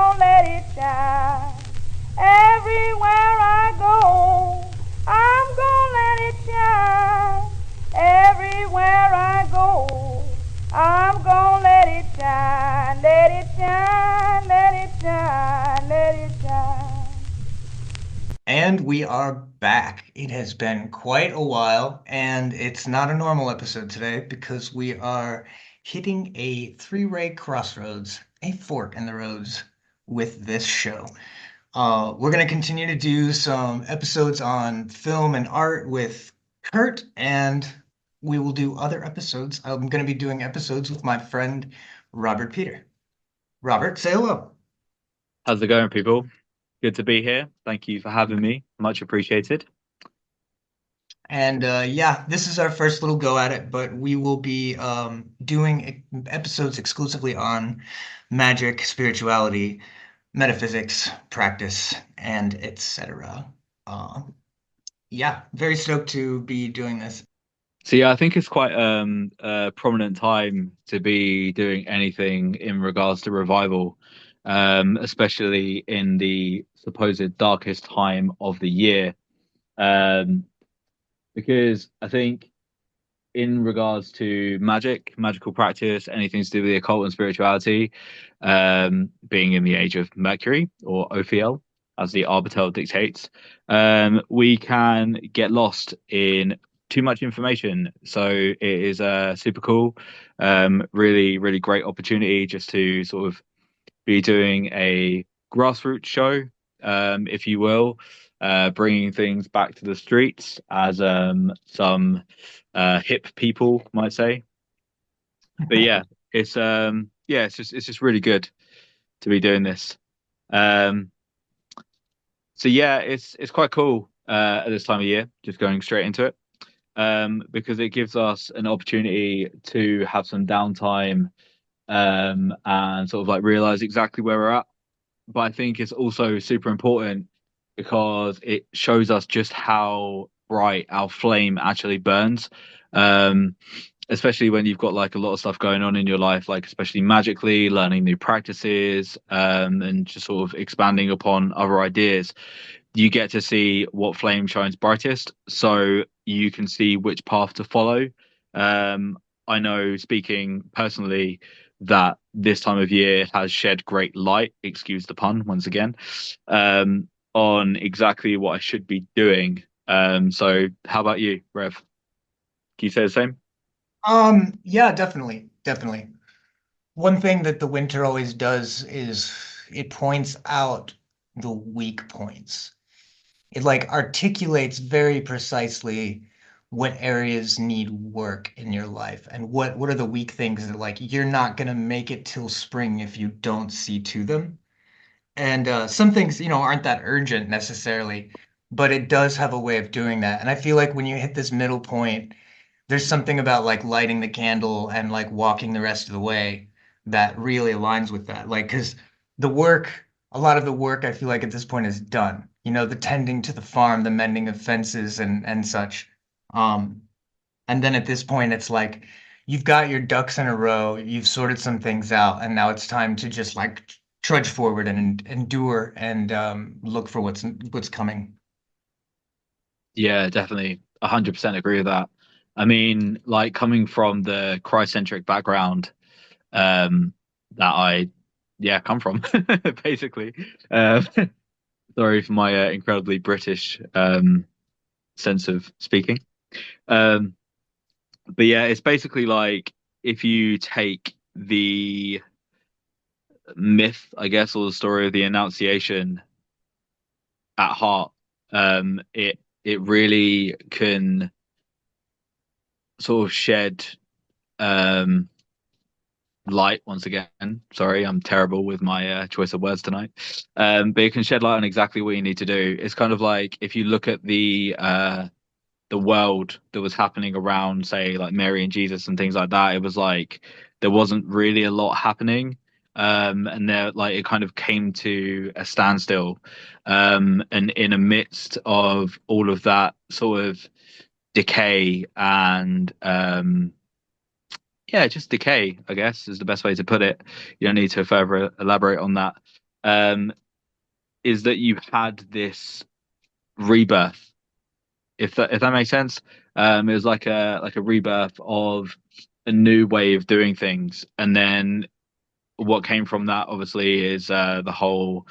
gonna let it shine. Everywhere I go, I'm gonna let it shine. Everywhere I go, I'm gonna let it shine. Let it shine, let it shine, let it shine. And we are back. It has been quite a while, and it's not a normal episode today because we are hitting a three-way crossroads, a fork in the roads with this show. We're going to continue to do some episodes on film and art with Kurt, and we will do other episodes. I'm going to be doing episodes with my friend Robert Peter. Robert, say hello. How's it going, people? Good to be here. Thank you for having me. Much appreciated. And yeah, this is our first little go at it, but we will be doing episodes exclusively on magic, spirituality, metaphysics, practice, and etc. Yeah, very stoked to be doing this. So yeah, I think it's quite a prominent time to be doing anything in regards to revival, especially in the supposed darkest time of the year. Um, because I think in regards to magic, magical practice, anything to do with the occult and spirituality, being in the age of Mercury or Ophiel, as the Arbitel dictates, we can get lost in too much information. So it is super cool, really, really great opportunity just to sort of be doing a grassroots show, if you will, bringing things back to the streets as some hip people might say. But yeah, it's just really good to be doing this. Um, so yeah, it's quite cool at this time of year, just going straight into it, because it gives us an opportunity to have some downtime, and sort of like realize exactly where we're at. But I think it's also super important because it shows us just how bright our flame actually burns. Um, Especially when you've got like a lot of stuff going on in your life, like especially magically, learning new practices, and just sort of expanding upon other ideas. You get to see what flame shines brightest, so you can see which path to follow. I know, speaking personally, that this time of year has shed great light, excuse the pun once again, on exactly what I should be doing. So how about you, Rev? Can you say the same? Yeah, definitely, definitely. One thing that the winter always does is it points out the weak points. It like articulates very precisely what areas need work in your life and what are the weak things that like you're not gonna make it till spring if you don't see to them. And some things, aren't that urgent necessarily, but it does have a way of doing that. And I feel like when you hit this middle point, there's something about like lighting the candle and like walking the rest of the way that really aligns with that. Like, because the work, a lot of the work I feel like at this point is done. The tending to the farm, the mending of fences and such. Um, and then at this point, it's like you've got your ducks in a row, you've sorted some things out, and now it's time to just like trudge forward and endure and look for what's coming. Yeah, definitely. 100% agree with that. I mean, like coming from the Christ-centric background, that I, yeah, come from, basically. Um, sorry for my incredibly British sense of speaking. Um, but yeah, it's basically like if you take the myth, I guess, or the story of the Annunciation at heart, it really can sort of shed um light once again. Sorry, I'm terrible with my choice of words tonight. But it can shed light on exactly what you need to do. It's kind of like if you look at the world that was happening around, say, like Mary and Jesus and things like that. It was like there wasn't really a lot happening. And there, like, it kind of came to a standstill. And in the midst of all of that sort of decay and yeah, just decay, I guess, is the best way to put it. You don't need to further elaborate on that. um, is that you had this rebirth, if that makes sense. It was like a rebirth of a new way of doing things, and then what came from that obviously is the whole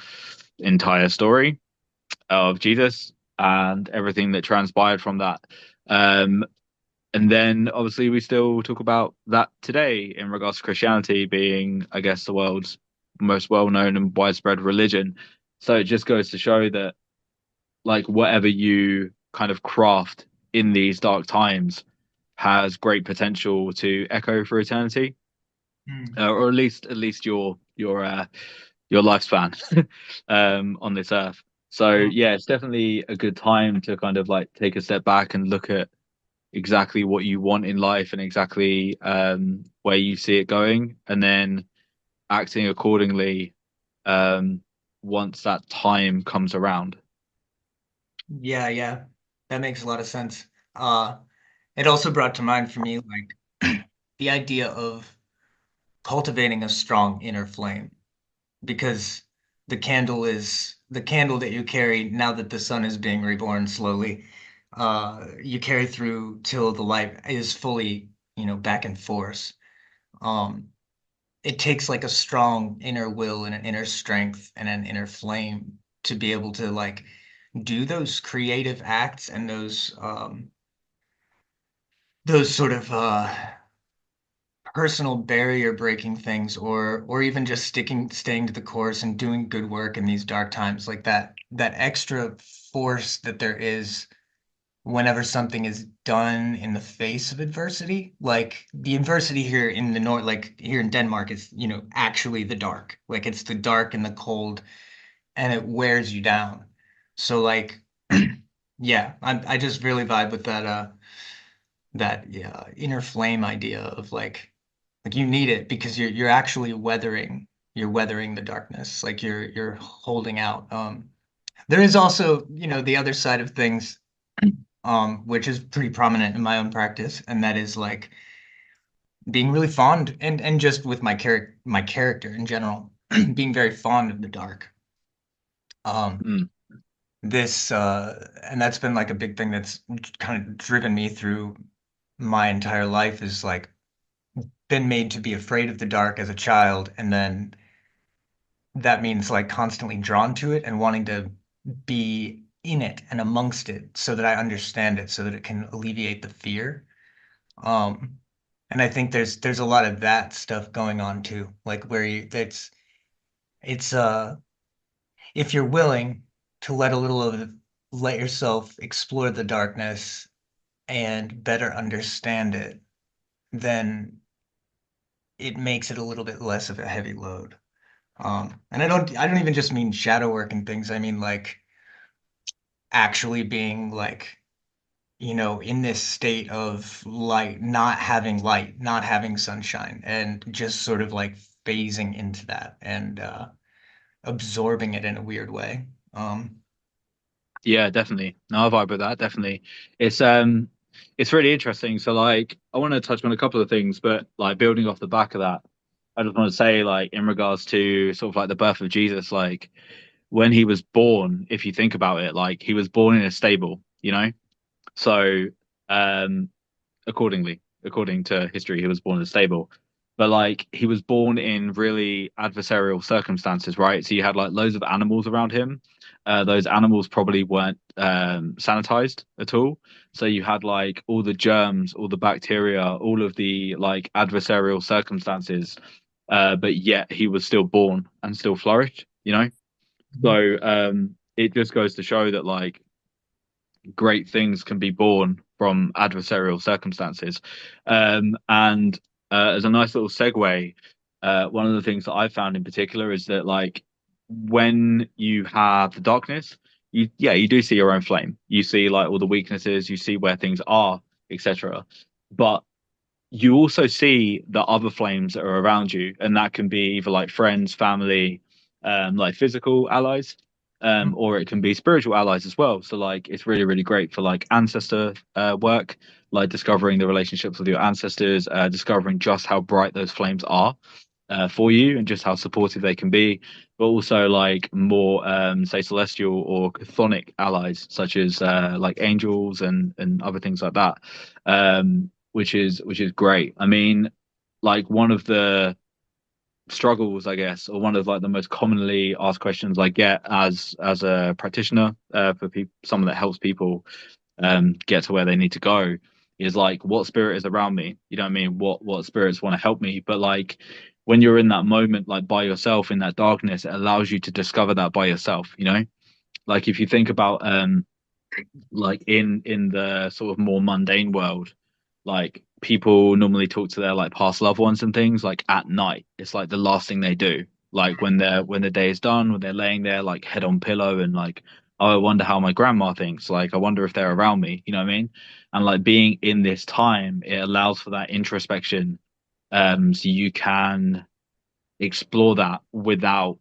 entire story of Jesus and everything that transpired from that. Um, and then obviously we still talk about that today in regards to Christianity being, I guess, the world's most well-known and widespread religion. So it just goes to show that like whatever you kind of craft in these dark times has great potential to echo for eternity, Mm. or at least your lifespan on this earth. So Mm. yeah, it's definitely a good time to kind of like take a step back and look at exactly what you want in life and exactly where you see it going, and then acting accordingly um, once that time comes around. Yeah, yeah, that makes a lot of sense. Uh, it also brought to mind for me like the idea of cultivating a strong inner flame, because the candle that you carry now that the sun is being reborn slowly. You carry through till the light is fully, back in force. Um, it takes like a strong inner will and an inner strength and an inner flame to be able to like do those creative acts and those sort of personal barrier breaking things, or even just staying to the course and doing good work in these dark times, like that extra force that there is whenever something is done in the face of adversity. Like the adversity here in the north, like here in Denmark, is actually the dark. Like it's the dark and the cold, and it wears you down. So like yeah, I just really vibe with that yeah, inner flame idea of like you need it because you're actually weathering the darkness. Like you're holding out. There is also, the other side of things, which is pretty prominent in my own practice, and that is like being really fond, and just with my character in general, being very fond of the dark. Um, Mm. this and that's been like a big thing that's kind of driven me through my entire life, is like been made to be afraid of the dark as a child, and then that means like constantly drawn to it and wanting to be in it and amongst it so that I understand it, so that it can alleviate the fear. Um, and I think there's a lot of that stuff going on too, like where it's if you're willing to let yourself explore the darkness and better understand it, then it makes it a little bit less of a heavy load. And I don't even just mean shadow work and things. I mean like actually being like, in this state of light, not having sunshine, and just sort of like phasing into that and absorbing it in a weird way. Yeah, definitely. No, I vibe with that. Definitely. It's it's really interesting. So like I want to touch on a couple of things, but like building off the back of that, I just want to say like in regards to sort of like the birth of Jesus, like when he was born, if you think about it, like he was born in a stable, you know? So um according to history, he was born in a stable. But like he was born in really adversarial circumstances, right? So you had like loads of animals around him. Those animals probably weren't sanitized at all. So you had like all the germs, all the bacteria, all of the like adversarial circumstances. But yet he was still born and still flourished, you know? So it just goes to show that like great things can be born from adversarial circumstances. And as a nice little segue, one of the things that I found in particular is that like when you have the darkness, you do see your own flame. You see like all the weaknesses, you see where things are, etc. But you also see the other flames that are around you, and that can be either like friends, family, like physical allies, or it can be spiritual allies as well. So like it's really, really great for like ancestor work, like discovering the relationships with your ancestors, discovering just how bright those flames are. for you and just how supportive they can be, but also like more say celestial or chthonic allies such as like angels and other things like that, which is great. I mean, like one of the struggles, I guess, or one of like the most commonly asked questions I get as a practitioner for people, someone that helps people get to where they need to go, is like, what spirit is around me? You know what I mean? What spirits want to help me? But like when you're in that moment, like by yourself in that darkness, it allows you to discover that by yourself, you know? Like if you think about like in the sort of more mundane world, like people normally talk to their like past loved ones and things like at night. It's like the last thing they do. Like when the day is done, when they're laying there like head on pillow and like, oh, I wonder how my grandma thinks. Like I wonder if they're around me. You know what I mean? And like being in this time, it allows for that introspection. So you can explore that without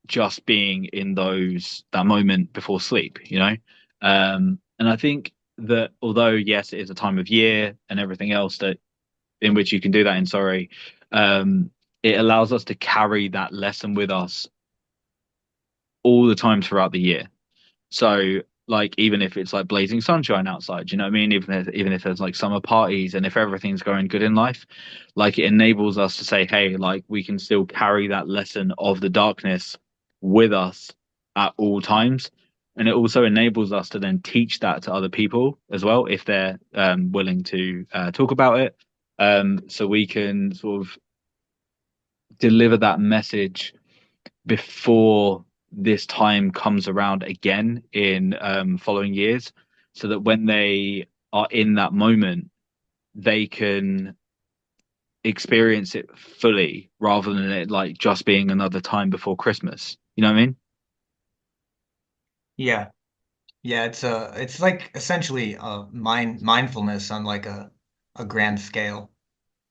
just being in that moment before sleep, you know? And I think that although yes, it is a time of year and everything else that in which you can do that in, sorry, um, it allows us to carry that lesson with us all the time throughout the year. So like even if it's like blazing sunshine outside, you know what I mean? Even if there's like summer parties and if everything's going good in life, like it enables us to say, hey, like we can still carry that lesson of the darkness with us at all times. And it also enables us to then teach that to other people as well if they're willing to talk about it. So we can sort of deliver that message before this time comes around again in following years, so that when they are in that moment, they can experience it fully rather than it like just being another time before Christmas. You know what I mean? Yeah. Yeah, it's like essentially mindfulness on like a grand scale,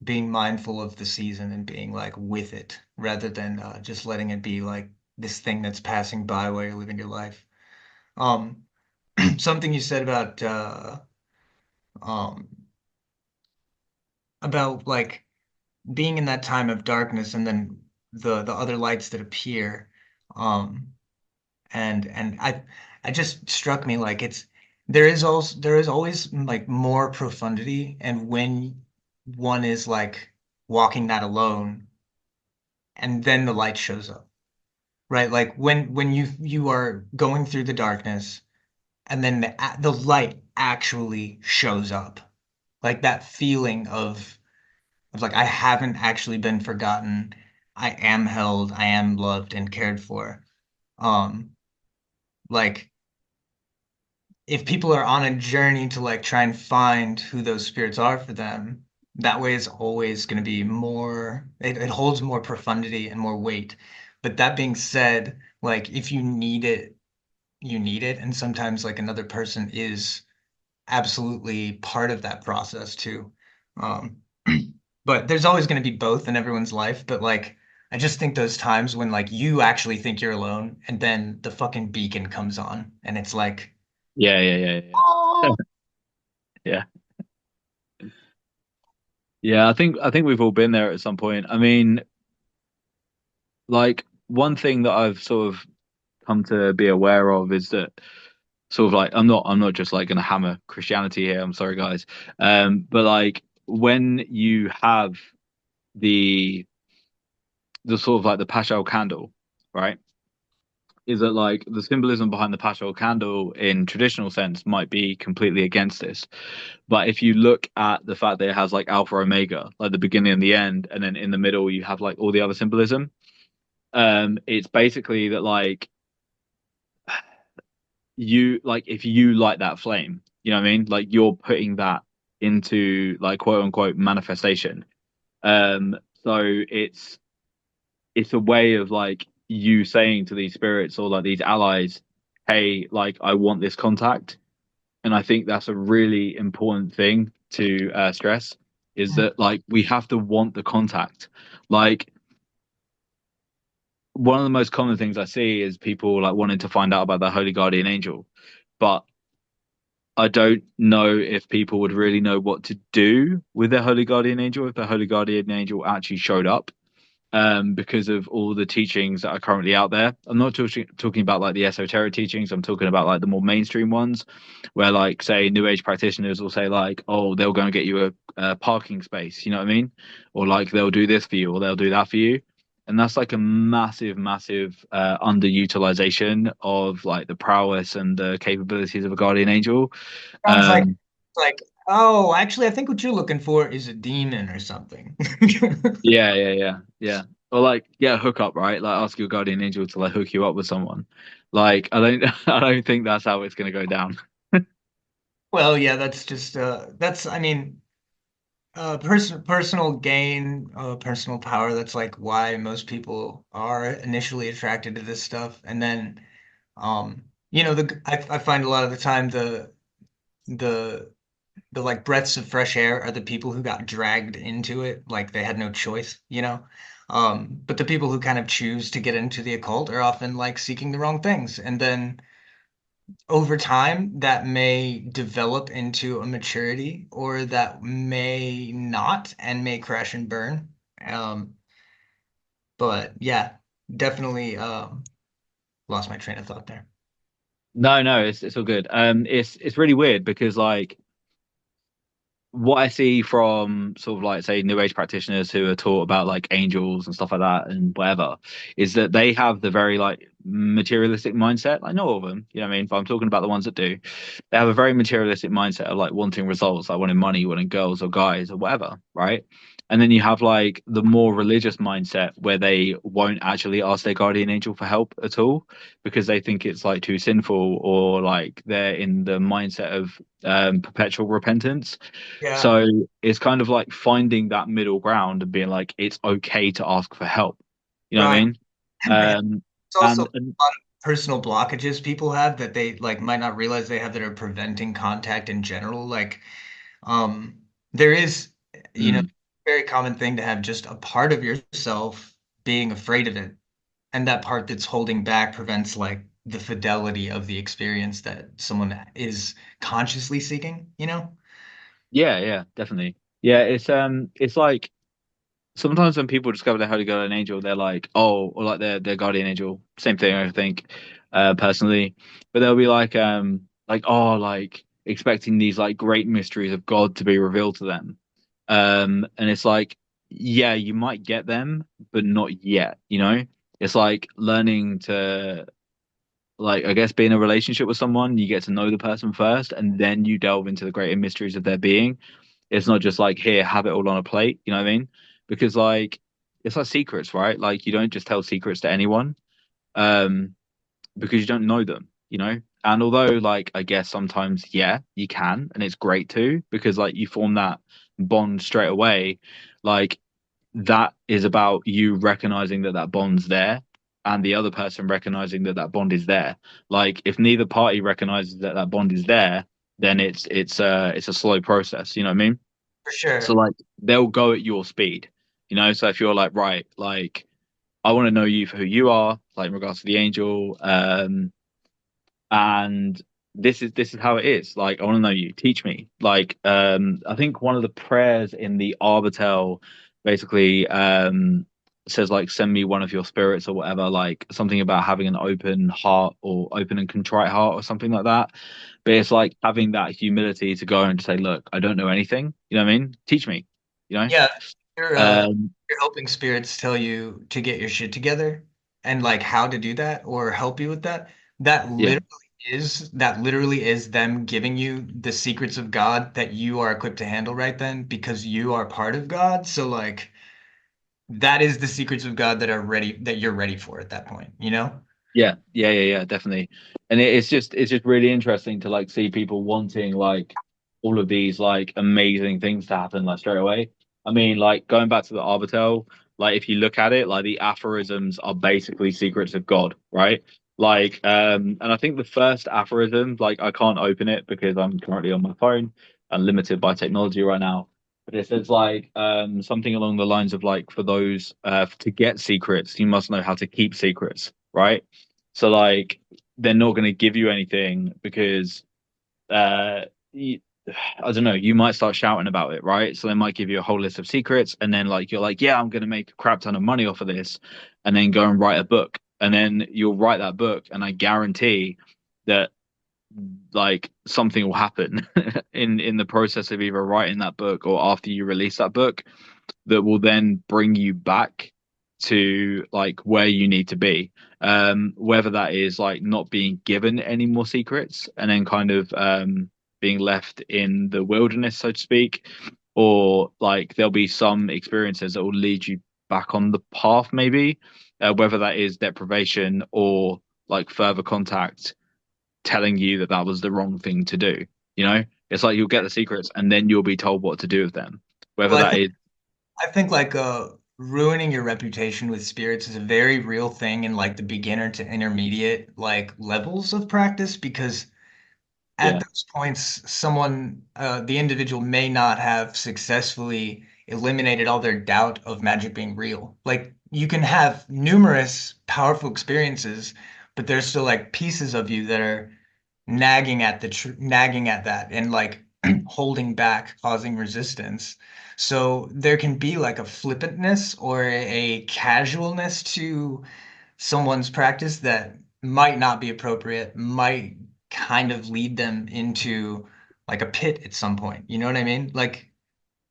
being mindful of the season and being like with it rather than just letting it be like this thing that's passing by while you're living your life. Um, something you said um about like being in that time of darkness and then the other lights that appear. Um, and I just struck me like there is always like more profundity, and when one is like walking that alone and then the light shows up, right? Like when you are going through the darkness and then the light actually shows up, like that feeling of like I haven't actually been forgotten, I am held, I am loved and cared for. um like if people are on a journey to like try and find who those spirits are for them, that way is always going to be more, it holds more profundity and more weight. But that being said, like if you need it, you need it. And sometimes like another person is absolutely part of that process too. Um, but there's always going to be both in everyone's life. But like, I just think those times when like you actually think you're alone and then the fucking beacon comes on and it's like, Yeah, yeah, yeah, yeah. oh, Yeah. Yeah, I think we've all been there at some point. I mean, like one thing that I've sort of come to be aware of is that sort of like I'm not just like gonna hammer Christianity here. I'm sorry, guys. But like when you have the sort of like the Paschal candle, right? Is that like the symbolism behind the Paschal candle in traditional sense might be completely against this. But if you look at the fact that it has like Alpha Omega, like the beginning and the end, and then in the middle you have like all the other symbolism, it's basically that like you like if you light that flame, you know what I mean? Like you're putting that into like quote unquote manifestation. So it's a way of like you saying to these spirits or like these allies, hey, like I want this contact. And I think that's a really important thing to stress is that like we have to want the contact. Like one of the most common things I see is people like wanting to find out about their holy guardian angel, but I don't know if people would really know what to do with their holy guardian angel if their holy guardian angel actually showed up. because of all the teachings that are currently out there. I'm not talking about like the esoteric teachings. I'm talking about like the more mainstream ones, where like say New Age practitioners will say like, oh, they'll go and get you a parking space. You know what I mean? Or like they'll do this for you, or they'll do that for you. And that's like a massive, massive underutilization of like the prowess and the capabilities of a guardian angel. Sounds Um, like, oh, actually, I think what you're looking for is a demon or something. yeah. Or like get a hookup, right? Like ask your guardian angel to like hook you up with someone. Like I don't I don't think that's how it's gonna go down. Well, yeah, that's just that's I mean, personal gain, personal power. That's like why most people are initially attracted to this stuff, and then, I find a lot of the time the the like breaths of fresh air are the people who got dragged into it, like they had no choice, you know. But the people who kind of choose to get into the occult are often like seeking the wrong things, and then over time that may develop into a maturity or that may not and may crash and burn. Um, but yeah, definitely lost my train of thought there. No, it's all good. It's really weird because like what I see from sort of like say new age practitioners who are taught about like angels and stuff like that and whatever is that they have the very like materialistic mindset. Like not all of them, you know what I mean? But I'm talking about the ones that do. They have a very materialistic mindset of like wanting results, like wanting money, wanting girls or guys or whatever, right? And then you have like the more religious mindset where they won't actually ask their guardian angel for help at all because they think it's like too sinful or like they're in the mindset of perpetual repentance. Yeah, So it's kind of like finding that middle ground and being like, it's okay to ask for help. You know what I right. mean? Yeah. Um, It's also and a lot of personal blockages people have that they like might not realize they have that are preventing contact in general. Like, there is, you know, mm, very common thing to have just a part of yourself being afraid of it. And that part that's holding back prevents like the fidelity of the experience that someone is consciously seeking, you know? yeah, definitely. Yeah, it's like sometimes when people discover their holy guardian angel, they're like, oh, or like their guardian angel, same thing, I think, personally. But they'll be like, oh, like expecting these like great mysteries of God to be revealed to them. And it's like, yeah, you might get them, but not yet, you know? It's like learning to like I guess be in a relationship with someone, you get to know the person first, and then you delve into the greater mysteries of their being. It's not just like here, have it all on a plate, you know what I mean? Because like it's like secrets, right? Like you don't just tell secrets to anyone, um, because you don't know them, you know? And although like I guess sometimes, yeah, you can, and it's great too, because like you form that bond straight away. Like that is about you recognizing that that bond's there and the other person recognizing that that bond is there. Like if neither party recognizes that that bond is there, then it's a slow process, you know what I mean? For So sure. like they'll go at your speed, you know? So if you're like, right, like I want to know you for who you are, like in regards to the angel, and this is how it is. Like I want to know you, teach me. Like I think one of the prayers in the Arbitel basically says like send me one of your spirits or whatever, like something about having an open heart or open and contrite heart or something like that. But it's like having that humility to go and say, look, I don't know anything, you know what I mean, teach me, you know. Yeah, your um your helping spirits tell you to get your shit together and like how to do that or help you with that. yeah That literally is them giving you the secrets of God that you are equipped to handle right then because you are part of God. So like that is the secrets of God that you're ready for at that point, you know? Yeah, definitely. And it's just really interesting to like see people wanting like all of these like amazing things to happen like straight away. I mean, like going back to the Arbitel, like if you look at it, like the aphorisms are basically secrets of God, right? Like, and I think the first aphorism, like I can't open it because I'm currently on my phone and limited by technology right now. But it says like something along the lines of like for those to get secrets, you must know how to keep secrets, right? So like they're not going to give you anything because uh I don't know, you might start shouting about it, right? So they might give you a whole list of secrets, and then like you're like, yeah, I'm gonna make a crap ton of money off of this, and then go and write a book. And then you'll write that book, and I guarantee that like something will happen in the process of either writing that book or after you release that book that will then bring you back to like where you need to be. Whether that is like not being given any more secrets and then kind of being left in the wilderness, so to speak, or like there'll be some experiences that will lead you back on the path, maybe, whether that is deprivation or like further contact telling you that that was the wrong thing to do. You know, it's like you'll get the secrets and then you'll be told what to do with them. Whether Well, that is, I think like ruining your reputation with spirits is a very real thing in like the beginner to intermediate like levels of practice, because at yeah, those points someone the individual may not have successfully eliminated all their doubt of magic being real. Like you can have numerous powerful experiences, but there's still like pieces of you that are nagging at that and like holding back, causing resistance. So there can be like a flippantness or a casualness to someone's practice that might not be appropriate, might kind of lead them into like a pit at some point. You know what I mean? Like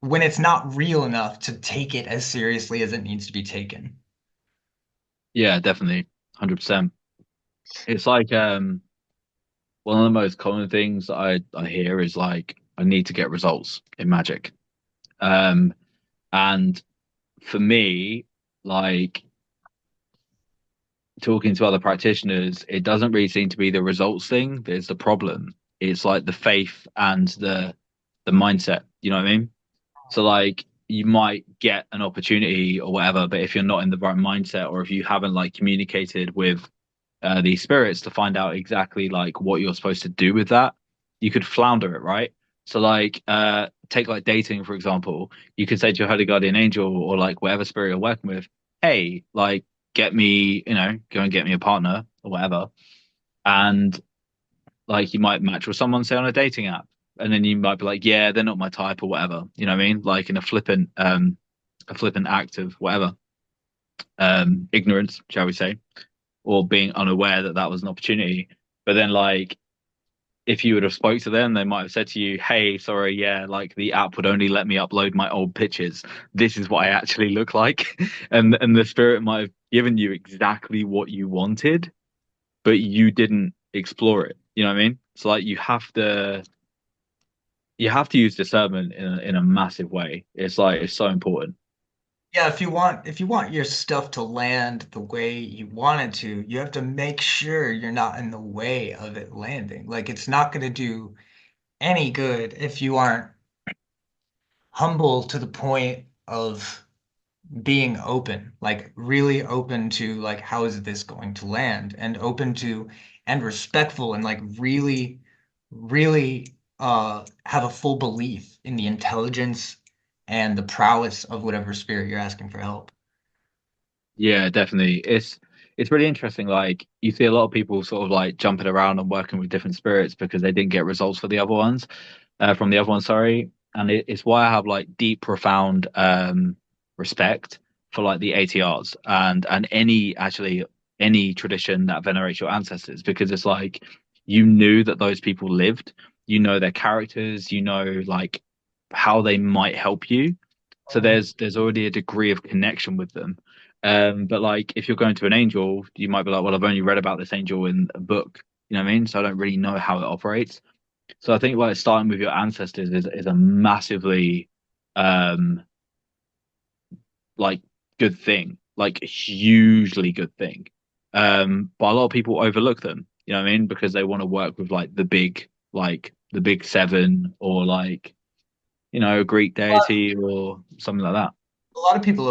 when it's not real enough to take it as seriously as it needs to be taken. yeah, definitely, 100%. It's like one of the most common things that I hear is like I need to get results in magic. Um, and for me, like talking to other practitioners, it doesn't really seem to be the results thing that is the problem. It's like the faith and the mindset. You know what I mean? So like you might get an opportunity or whatever, but if you're not in the right mindset or if you haven't like communicated with these spirits to find out exactly like what you're supposed to do with that, you could flounder it, right? So like take like dating, for example, you could say to your holy guardian angel or like whatever spirit you're working with, hey, like get me, you know, go and get me a partner or whatever. And like you might match with someone, say on a dating app, and then you might be like, yeah, they're not my type or whatever. You know what I mean? Like in a flippant act of whatever, ignorance, shall we say, or being unaware that that was an opportunity. But then like if you would have spoke to them, they might have said to you, hey, sorry, yeah, like the app would only let me upload my old pictures. This is what I actually look like. And the spirit might have given you exactly what you wanted, but you didn't explore it. You know what I mean? So like you have to use discernment in a massive way. It's like it's so important. Yeah, if you want your stuff to land the way you want it to, you have to make sure you're not in the way of it landing. Like it's not going to do any good if you aren't humble to the point of being open, like really open to like how is this going to land, and open to and respectful and like really have a full belief in the intelligence and the prowess of whatever spirit you're asking for help. Yeah, definitely. It's really interesting. Like you see a lot of people sort of like jumping around and working with different spirits because they didn't get results for the other ones, from the other ones, sorry. And it's why I have like deep, profound respect for like the ATRs and any tradition that venerates your ancestors because it's like you knew that those people lived, you know their characters, you know like how they might help you. So there's already a degree of connection with them. But like if you're going to an angel, you might be like, well, I've only read about this angel in a book. You know what I mean? So I don't really know how it operates. So I think like starting with your ancestors is a massively um like good thing, like a hugely good thing. But a lot of people overlook them, you know what I mean? Because they want to work with like the big seven or like, you know, a Greek deity or something like that. A lot of people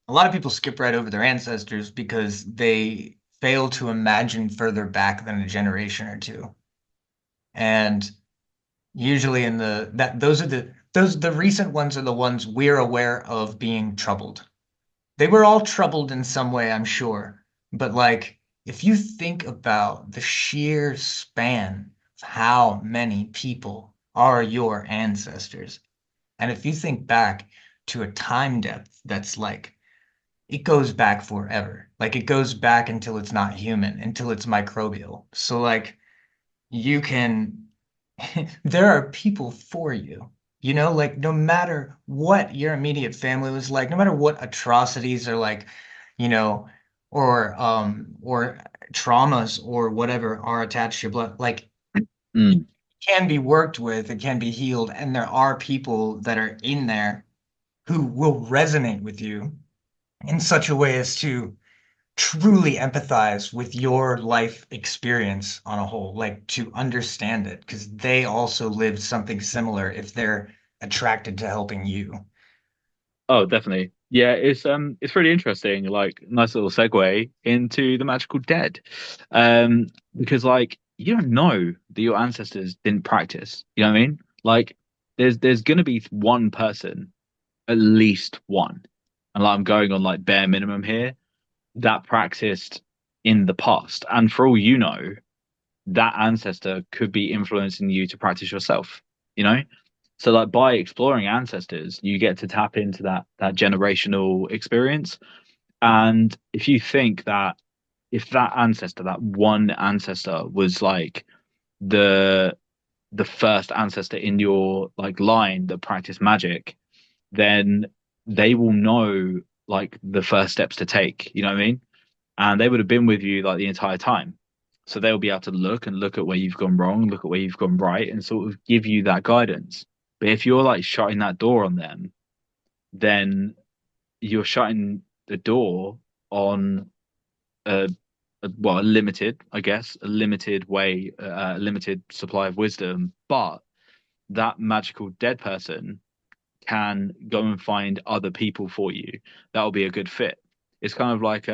a lot of people skip right over their ancestors because they fail to imagine further back than a generation or two. And usually in the that those are the recent ones are the ones we're aware of being troubled. They were all troubled in some way, I'm sure. But like if you think about the sheer span how many people are your ancestors. And if you think back to a time depth that's like, it goes back forever. Like it goes back until it's not human, until it's microbial. So like you can, there are people for you. Like no matter what your immediate family was like, no matter what atrocities are like, you know, or traumas or whatever are attached to your blood, like it Mm. can be worked with, it can be healed, and there are people that are in there who will resonate with you in such a way as to truly empathize with your life experience on a whole, like to understand it, because they also lived something similar if they're attracted to helping you. Oh, definitely. Yeah, it's really interesting, like nice little segue into the magical dead. Because like you don't know that your ancestors didn't practice. You know what I mean? Like there's gonna be one person, at least one, and like I'm going on like bare minimum here, that practiced in the past. And for all you know, that ancestor could be influencing you to practice yourself, you know? So like by exploring ancestors, you get to tap into that generational experience. And if you think that if that ancestor, that one ancestor was like the the first ancestor in your like line that practiced magic, then they will know like the first steps to take, you know what I mean? And they would have been with you like the entire time. So they'll be able to look at where you've gone wrong, look at where you've gone right, and sort of give you that guidance. But if you're like shutting that door on them, then you're shutting the door on a, a limited, I guess, a limited way, a limited supply of wisdom. But that magical dead person can go and find other people for you that will be a good fit. It's kind of like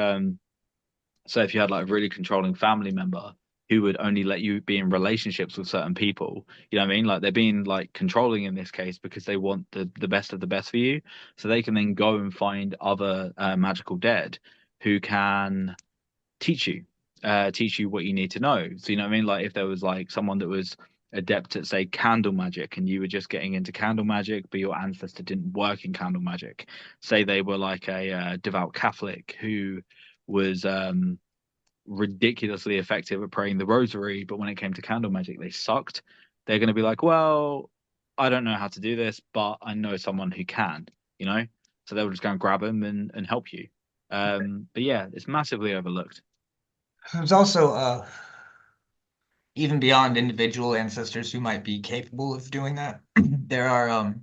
so if you had like a really controlling family member who would only let you be in relationships with certain people, you know what I mean? Like they're being like controlling in this case because they want the best of the best for you. So they can then go and find other magical dead who can teach you what you need to know. So you know what I mean? Like if there was like someone that was adept at say candle magic and you were just getting into candle magic, but your ancestor didn't work in candle magic. Say they were like a devout Catholic who was ridiculously effective at praying the rosary, but when it came to candle magic, they sucked. They're going to be like, well, I don't know how to do this, but I know someone who can, you know? So they'll just go and grab them and help you. But yeah, it's massively overlooked. There's also even beyond individual ancestors who might be capable of doing that. There are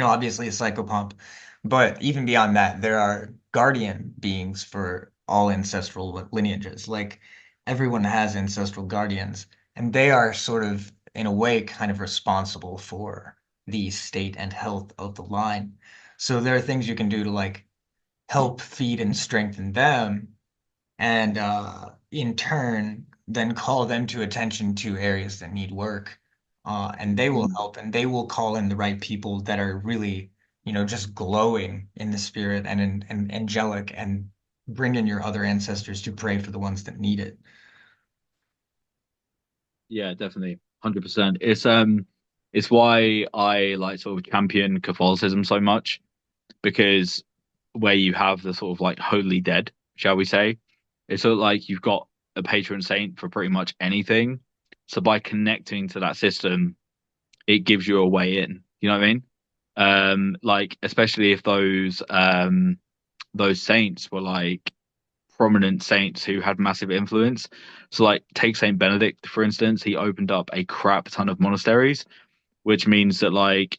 obviously a psychopomp, but even beyond that, there are guardian beings for all ancestral lineages. Like everyone has ancestral guardians, and they are sort of, in a way, kind of responsible for the state and health of the line. So there are things you can do to like help feed and strengthen them, and in turn, then call them to attention to areas that need work. And they will Mm. help, and they will call in the right people that are really, just glowing in the spirit and angelic, and bring in your other ancestors to pray for the ones that need it. Yeah, definitely, 100%. It's why I like sort of champion Catholicism so much because where you have the sort of like holy dead, shall we say, it's sort of like you've got a patron saint for pretty much anything. So by connecting to that system, it gives you a way in. You know what I mean? Like especially if those saints were like prominent saints who had massive influence. So like take Saint Benedict, for instance, he opened up a crap ton of monasteries, which means that like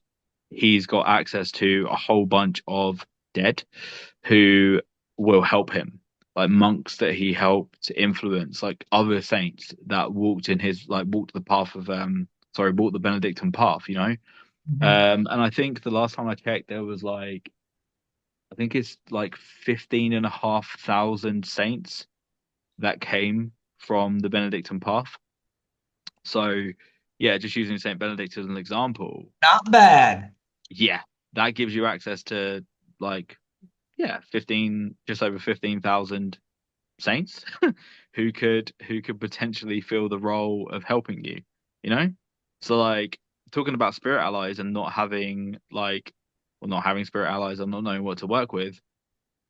he's got access to a whole bunch of dead who will help him. Like monks that he helped influence, like other saints that walked in his like walked the path of walked the Benedictine path, you know? Mhm. And I think the last time I checked, there was like I think it's like 15,500 saints that came from the Benedictine path. So, yeah, just using Saint Benedict as an example, Not bad. yeah, that gives you access to like, yeah, 15, just over 15,000 saints who could potentially fill the role of helping you. you know? So like talking about spirit allies and not having like, well, not having spirit allies and not knowing what to work with,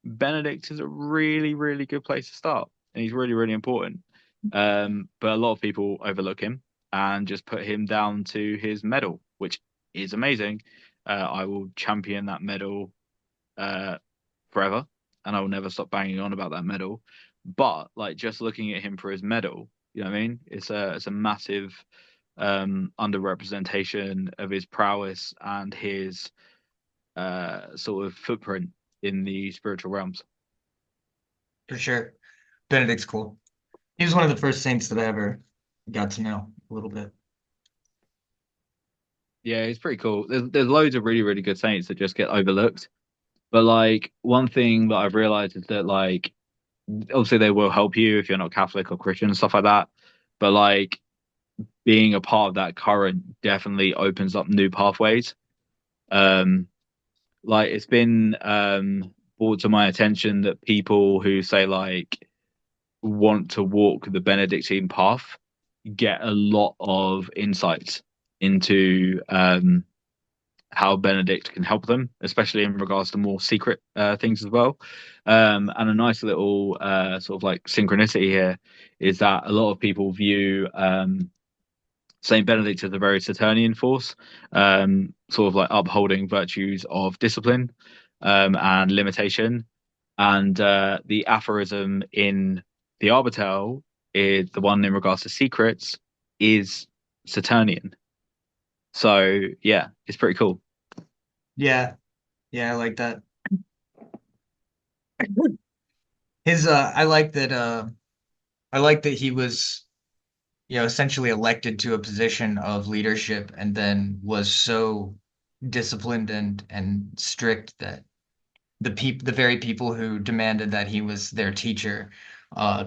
Benedict is a really, really good place to start. And he's really, really important. But a lot of people overlook him and just put him down to his medal, which is amazing. I will champion that medal uh, forever, and I will never stop banging on about that medal. But like just looking at him for his medal, you know what I mean? It's a massive underrepresentation of his prowess and his sort of footprint in the spiritual realms. For sure. Benedict's cool. He was one of the first saints that I ever got to know a little bit. Yeah, it's pretty cool. There's loads of really, really good saints that just get overlooked. But like one thing that I've realized is that like obviously they will help you if you're not Catholic or Christian and stuff like that. But like being a part of that current definitely opens up new pathways. Um, like it's been brought to my attention that people who say like want to walk the Benedictine path get a lot of insights into how Benedict can help them, especially in regards to more secret things as well. And a nice little sort of like synchronicity here is that a lot of people view Saint Benedict as a very Saturnian force, sort of like upholding virtues of discipline and limitation. And the aphorism in the Arbitel is the one in regards to secrets is Saturnian. So yeah, it's pretty cool. Yeah, yeah, I like that. His I like that he was, essentially elected to a position of leadership and then was so disciplined and strict that the very people who demanded that he was their teacher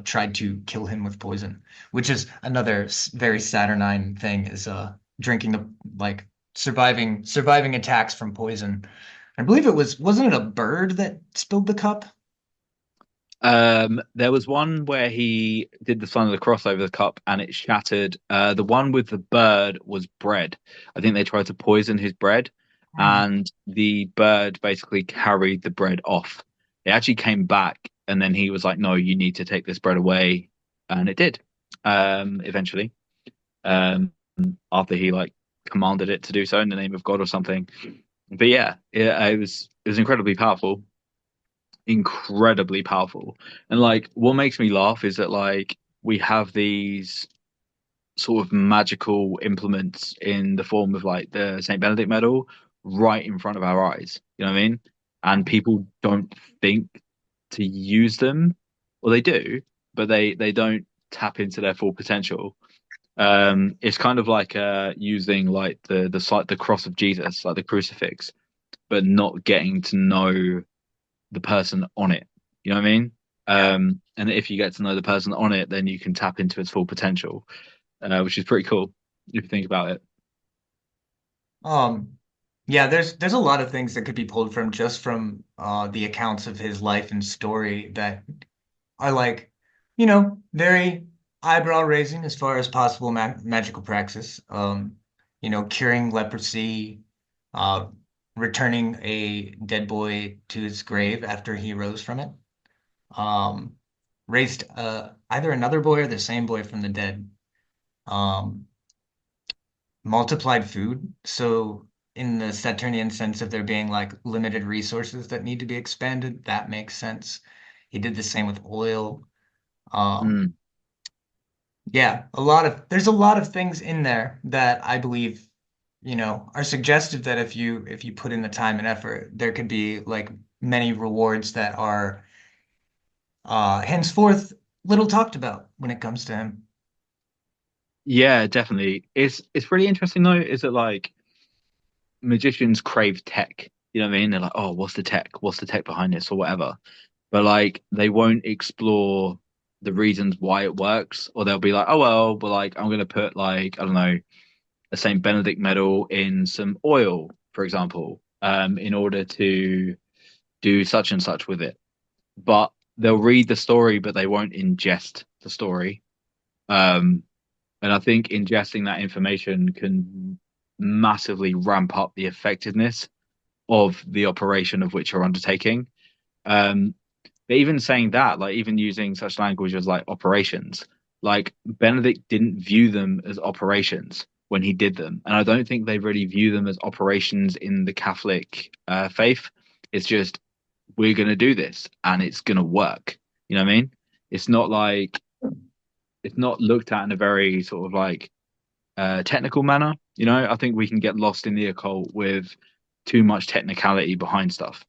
tried to kill him with poison, which is another very Saturnine thing is drinking the like surviving attacks from poison. I believe wasn't it a bird that spilled the cup? There was one where he did the sign of the cross over the cup and it shattered. The one with the bird was bread. I think they tried to poison his bread, and the bird basically carried the bread off. It actually came back, and then he was like, "No, you need to take this bread away," and it did. Eventually, um, after he like commanded it to do so in the name of God or something. But yeah, it was incredibly powerful, incredibly powerful. And like what makes me laugh is that like we have these sort of magical implements in the form of like the Saint Benedict medal right in front of our eyes. You know what I mean? And people don't think to use them, or they do, but they don't tap into their full potential. It's kind of like using like the cross of Jesus, like the crucifix, but not getting to know the person on it. You know what I mean? And if you get to know the person on it, then you can tap into its full potential, which is pretty cool if you think about it. Um, yeah, there's a lot of things that could be pulled from just from the accounts of his life and story that are like, very eyebrow raising as far as possible magical praxis. Curing leprosy, uh, returning a dead boy to his grave after he rose from it. Um, Raised either another boy or the same boy from the dead. Um, Multiplied food. So in the Saturnian sense of there being like limited resources that need to be expanded, that makes sense. He did the same with oil. Um, Mm. yeah, there's a lot of things in there that I believe, are suggestive that if you put in the time and effort, there could be like many rewards that are henceforth little talked about when it comes to him. Yeah, definitely. It's really interesting though, is that like magicians crave tech. You know what I mean? They're like, oh, what's the tech? What's the tech behind this or whatever? But like they won't explore the reasons why it works, or they'll be like, oh well, but like I'm gonna put like, I don't know, a Saint Benedict medal in some oil, for example, in order to do such and such with it. But they'll read the story, but they won't ingest the story. Um, And I think ingesting that information can massively ramp up the effectiveness of the operation of which you're undertaking. Um, but even saying that, like even using such language as like operations, like Benedict didn't view them as operations when he did them, and I don't think they really view them as operations in the Catholic faith. It's just we're gonna do this and it's gonna work. You know what I mean? It's not like it's not looked at in a very sort of like technical manner. You know, I think we can get lost in the occult with too much technicality behind stuff.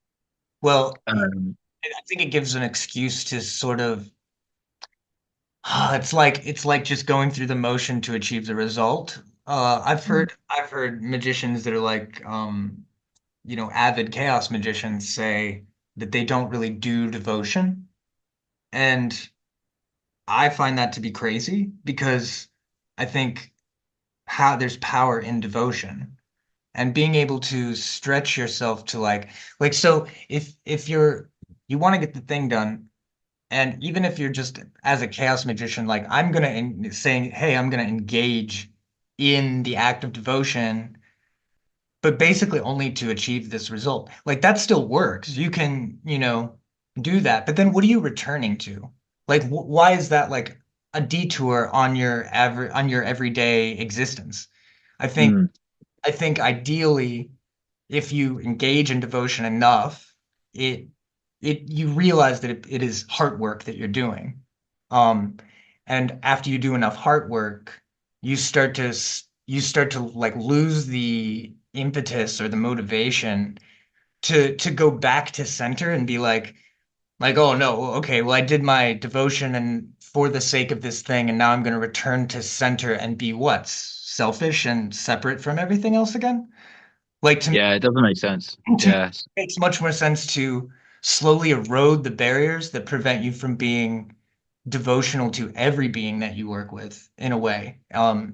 Well, Um, I think it gives an excuse to sort of it's like just going through the motion to achieve the result. I've heard magicians that are like avid chaos magicians say that they don't really do devotion. And I find that to be crazy because I think how there's power in devotion and being able to stretch yourself to like so if you want to get the thing done. And even if you're just as a chaos magician, like I'm gonna saying, hey, I'm gonna engage in the act of devotion, but basically only to achieve this result. Like that still works. You can, do that. But then what are you returning to? Like, why is that like a detour on your everyday existence? I think mm, I think ideally, if you engage in devotion enough, it you realize that it is heart work that you're doing. Um, and after you do enough heart work, you start to like lose the impetus or the motivation to go back to center and be like, oh no, okay, well I did my devotion and for the sake of this thing, and now I'm going to return to center and be what? Selfish and separate from everything else again? Like to yeah, it doesn't make sense. to me, Yes. it makes much more sense to slowly erode the barriers that prevent you from being devotional to every being that you work with in a way,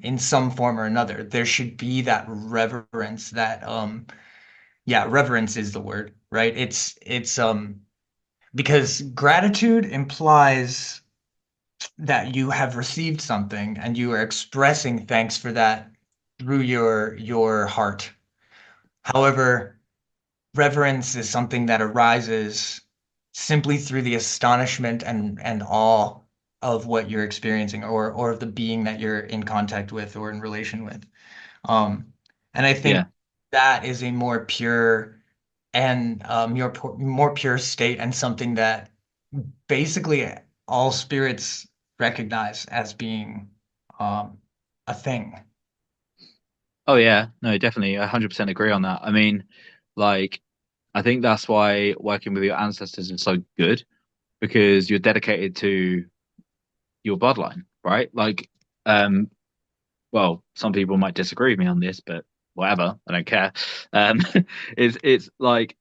in some form or another. There should be that reverence, yeah, reverence is the word, right? It's because gratitude implies that you have received something and you are expressing thanks for that through your heart. However, reverence is something that arises simply through the astonishment and awe of what you're experiencing or of the being that you're in contact with or in relation with. Um, and I think Yeah. that is a more pure and more pure state and something that basically all spirits recognize as being um, a thing. Oh yeah. No, definitely. I 100% agree on that. I mean, like, I think that's why working with your ancestors is so good because you're dedicated to your bloodline, right? Like, um, well, some people might disagree with me on this, but whatever, I don't care. Um, it's like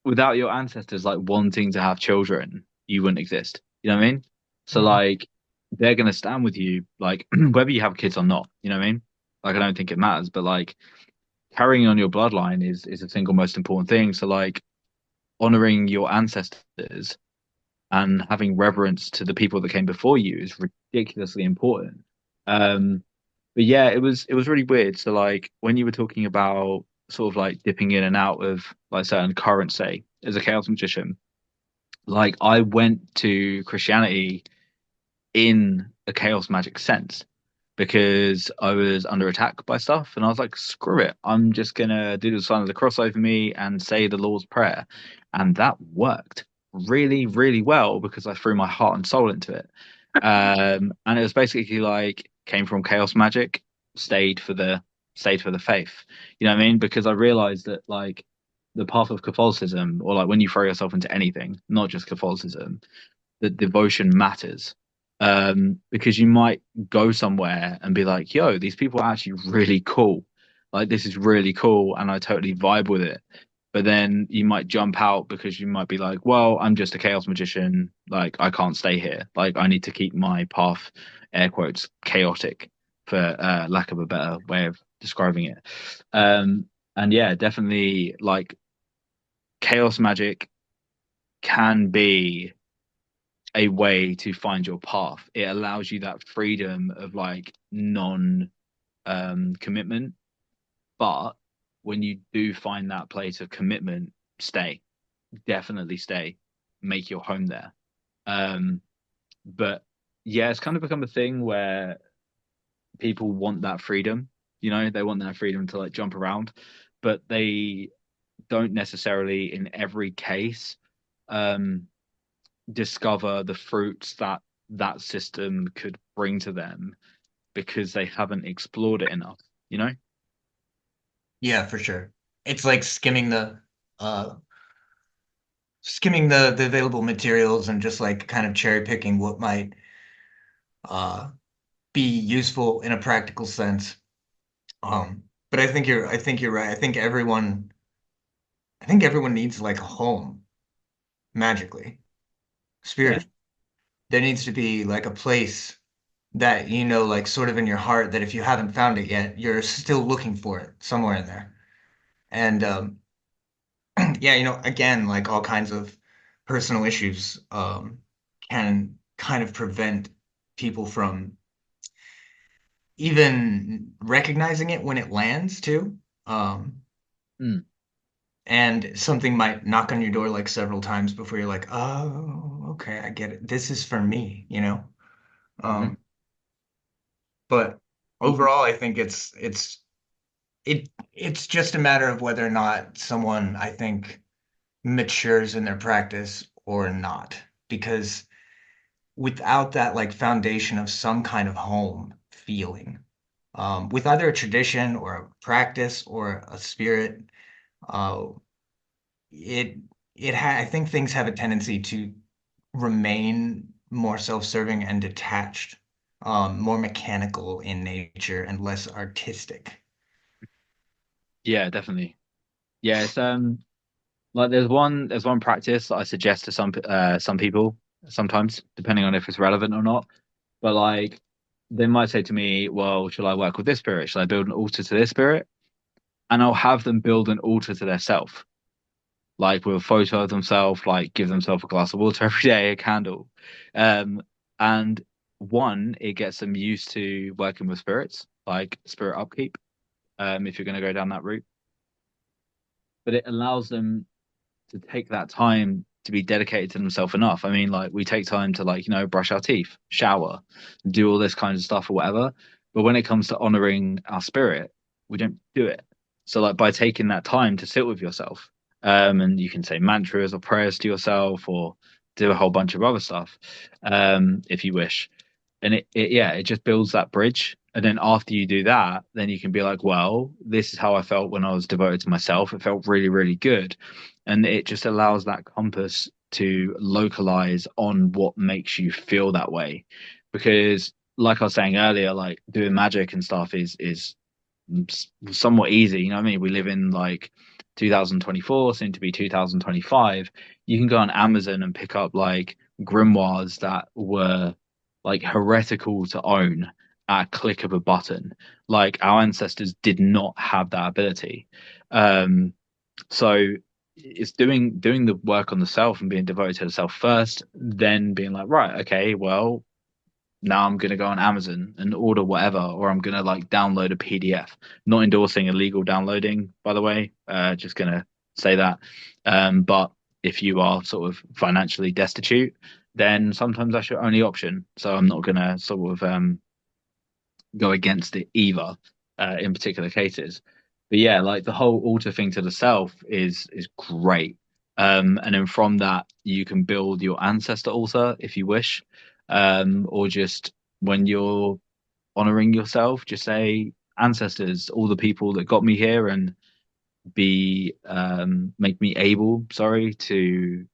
without your ancestors like wanting to have children, you wouldn't exist. You know what I mean? So Mhm. like they're gonna stand with you, like whether you have kids or not. You know what I mean? Like I don't think it matters, but like carrying on your bloodline is the single most important thing. So like honoring your ancestors and having reverence to the people that came before you is ridiculously important. Um, but yeah, it was really weird. So like when you were talking about sort of like dipping in and out of like certain currents, say, as a chaos magician, like I went to Christianity in a chaos magic sense because I was under attack by stuff and I was like, screw it. I'm just gonna do the sign of the cross over me and say the Lord's Prayer. And that worked really, really well because I threw my heart and soul into it. And it was basically like came from chaos magic, stayed for the stayed for the faith. You know what I mean? Because I realized that like the path of Catholicism, or like when you throw yourself into anything, not just Catholicism, that devotion matters. Because you might go somewhere and be like, yo, these people are actually really cool. Like, this is really cool. And I totally vibe with it. But then you might jump out because you might be like, well, I'm just a chaos magician. Like, I can't stay here. Like, I need to keep my path, air quotes, chaotic, for lack of a better way of describing it. Um, and yeah, definitely like chaos magic can be a way to find your path. It allows you that freedom of like non commitment. But when you do find that place of commitment, stay. Definitely stay. Make your home there. Um, but yeah, it's kind of become a thing where people want that freedom. You know, they want that freedom to like jump around, but they don't necessarily in every case um discover the fruits that that system could bring to them because they haven't explored it enough, you know? Yeah, for sure. It's like uh skimming the available materials and just like kind of cherry picking what might uh be useful in a practical sense. But I think you're right. I think everyone needs like a home magically. Yeah. Spirit. There needs to be like a place that like sort of in your heart that if you haven't found it yet, you're still looking for it somewhere in there. And yeah, again, like all kinds of personal issues can kind of prevent people from even recognizing it when it lands too. Um, Mm. and something might knock on your door like several times before you're like, oh, okay, I get it. This is for me. Hmm. Um, but overall, I think it's just a matter of whether or not someone, I think, matures in their practice or not. Because without that like foundation of some kind of home feeling, with either a tradition or a practice or a spirit, uh, it I think things have a tendency to remain more self-serving and detached, more mechanical in nature and less artistic. Yeah, definitely. Yeah, it's like there's one practice that I suggest to some people sometimes, depending on if it's relevant or not. But like they might say to me, well, shall I work with this spirit? Shall I build an altar to this spirit? And I'll have them build an altar to their self, like with a photo of themselves, like give themselves a glass of water every day, a candle. And one, it gets them used to working with spirits, like spirit upkeep, if you're going to go down that route. But it allows them to take that time to be dedicated to themselves enough. I mean, like we take time to like, brush our teeth, shower, do all this kind of stuff or whatever. But when it comes to honoring our spirit, we don't do it. So like by taking that time to sit with yourself, and you can say mantras or prayers to yourself or do a whole bunch of other stuff, if you wish. And it just builds that bridge. And then after you do that, then you can be like, well, this is how I felt when I was devoted to myself. It felt really, really good. And it just allows that compass to localize on what makes you feel that way. Because like I was saying earlier, like doing magic and stuff is somewhat easy. You know what I mean? We live in like 2024, soon to be 2025. You can go on Amazon and pick up like grimoires that were like heretical to own at a click of a button. Like our ancestors did not have that ability. So it's doing the work on the self and being devoted to the self first, then being like, right, okay, well, now I'm gonna go on Amazon and order whatever, or I'm gonna like download a PDF. Not endorsing illegal downloading, by the way. Just gonna say that. But if you are sort of financially destitute, then sometimes that's your only option. So I'm not gonna sort of go against it either, in particular cases. But yeah, like the whole altar thing to the self is great. And then from that you can build your ancestor altar if you wish, or just when you're honoring yourself, just say ancestors, all the people that got me here, and be make me able, sorry, to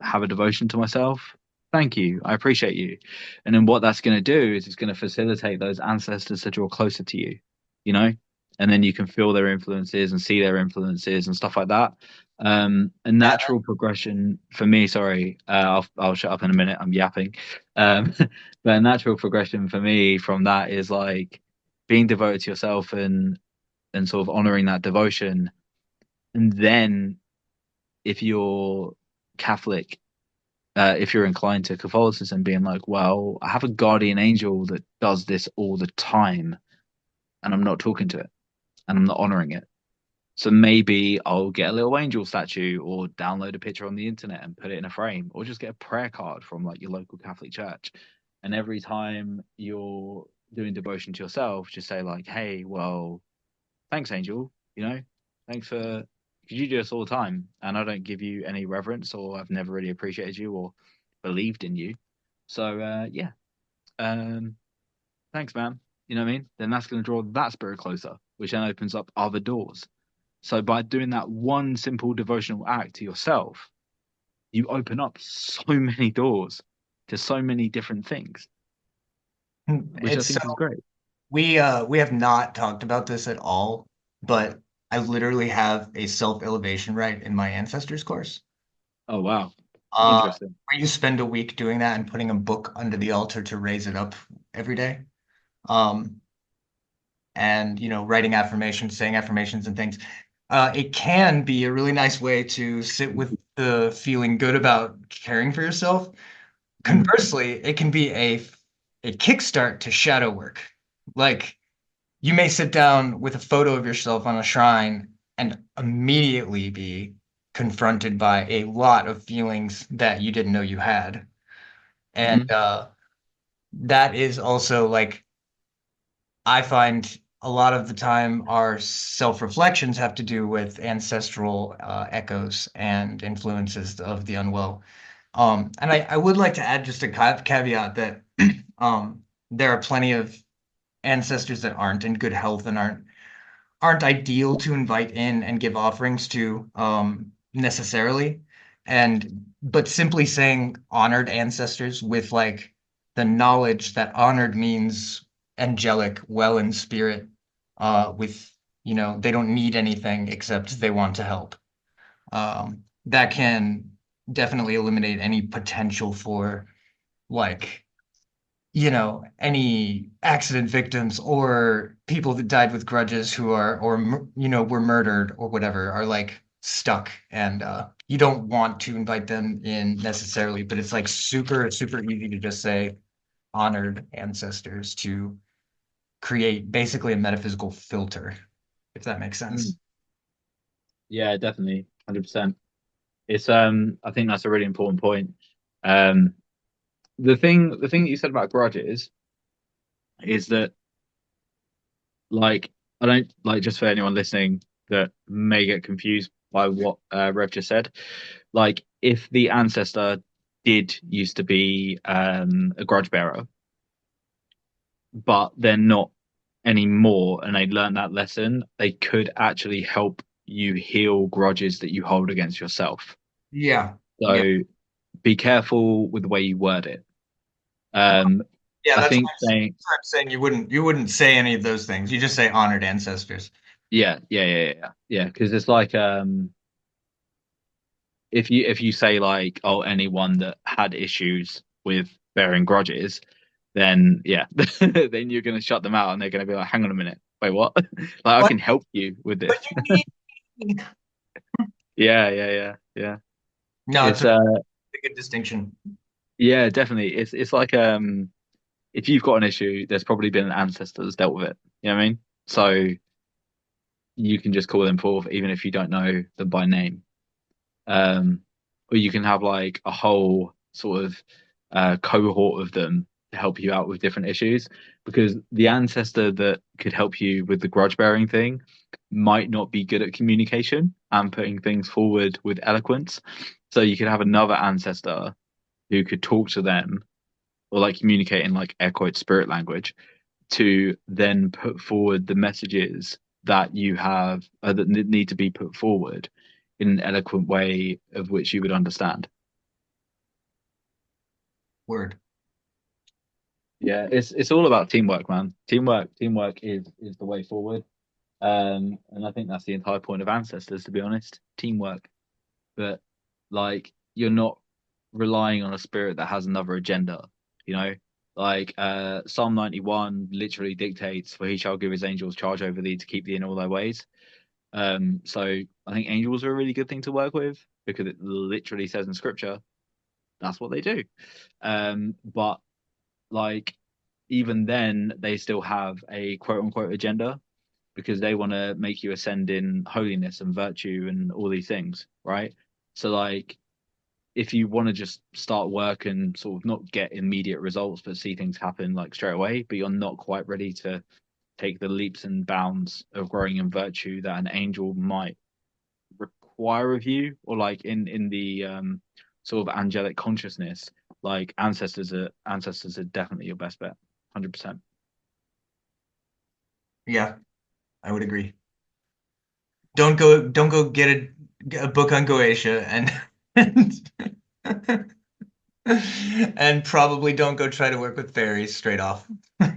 have a devotion to myself. Thank you. I appreciate you. And then what that's going to do is it's going to facilitate those ancestors to draw closer to you, you know? And then you can feel their influences and see their influences and stuff like that. A Yeah, natural progression for me, sorry, I'll shut up in a minute. I'm yapping. Um, but a natural progression for me from that is like being devoted to yourself and sort of honoring that devotion. And then if you're Catholic, if you're inclined to Catholicism, being like, well, I have a guardian angel that does this all the time, and I'm not talking to it, and I'm not honoring it. So maybe I'll get a little angel statue or download a picture on the internet and put it in a frame, or just get a prayer card from like your local Catholic church. And every time you're doing devotion to yourself, just say like, hey, well, thanks, angel. You know, thanks for because you do this all the time, and I don't give you any reverence, or I've never really appreciated you or believed in you. So yeah, um, thanks, man. You know what I mean? Then that's going to draw that spirit closer, which then opens up other doors. So by doing that one simple devotional act to yourself, you open up so many doors to so many different things, which I It's so think is great. we have not talked about this at all, but I literally have a self-elevation rite in my ancestors course. Oh wow, Uh, interesting. where you spend a week doing that and putting a book under the altar to raise it up every day. Um, and writing affirmations, saying affirmations and things. It can be a really nice way to sit with the feeling good about caring for yourself. Mm. Conversely, it can be a kickstart to shadow work. Like you may sit down with a photo of yourself on a shrine and immediately be confronted by a lot of feelings that you didn't know you had. And Mhm. that is also like I find a lot of the time our self-reflections have to do with ancestral echoes and influences of the unwell. And I would like to add just a caveat that there are plenty of ancestors that aren't in good health and aren't ideal to invite in and give offerings to necessarily. But simply saying honored ancestors with like the knowledge that honored means angelic, well in spirit, with they don't need anything except they want to help. That can definitely eliminate any potential for like any accident victims or people that died with grudges who are, or, were murdered or whatever, are like stuck. And you don't want to invite them in necessarily, but it's like super, super easy to just say honored ancestors to create basically a metaphysical filter, if that makes Mm. sense. Yeah, definitely, 100%. It's I think that's a really important point. Um, the thing that you said about grudges is that like I don't like just for anyone listening that may get confused by what Rev just said. Like if the ancestor did used to be a grudge bearer, but they're not anymore, and they learned that lesson, they could actually help you heal grudges that you hold against yourself. Yeah. Yeah. So be careful with the way you word it. Um, Yeah, I that's think saying why I'm saying you wouldn't say any of those things. You just say honored ancestors. yeah, because it's like if you say like, oh, anyone that had issues with bearing grudges, then yeah, then you're gonna shut them out and they're gonna be like, hang on a minute, wait, what? Like I But can help you with but this. you need Yeah. no, it's It's a good distinction. yeah, definitely. It's like if you've got an issue, there's probably been an ancestor that's dealt with it. You know what I mean? So you can just call them forth even if you don't know them by name. Um, or you can have like a whole sort of cohort of them to help you out with different issues because the ancestor that could help you with the grudge bearing thing might not be good at communication and putting things forward with eloquence. So you could have another ancestor who could talk to them or like communicate in like air quotes spirit language to then put forward the messages that you have that need to be put forward in an eloquent way of which you would understand. Word. Yeah, it's all about teamwork, man. Teamwork is the way forward. And I think that's the entire point of ancestors, to be honest. Teamwork. But like you're not relying on a spirit that has another agenda, you know? Like Psalm 91 literally dictates, for he shall give his angels charge over thee to keep thee in all thy ways. So I think angels are a really good thing to work with because it literally says in scripture that's what they do. But like even then, they still have a quote unquote agenda because they want to make you ascend in holiness and virtue and all these things, right? So like if you want to just start work and sort of not get immediate results but see things happen like straight away, but you're not quite ready to take the leaps and bounds of growing in virtue that an angel might require of you, or like in the sort of angelic consciousness, like ancestors are definitely your best bet, 100%. Yeah, I would agree. Don't go get a book on Goetia and and probably don't go try to work with fairies straight off. I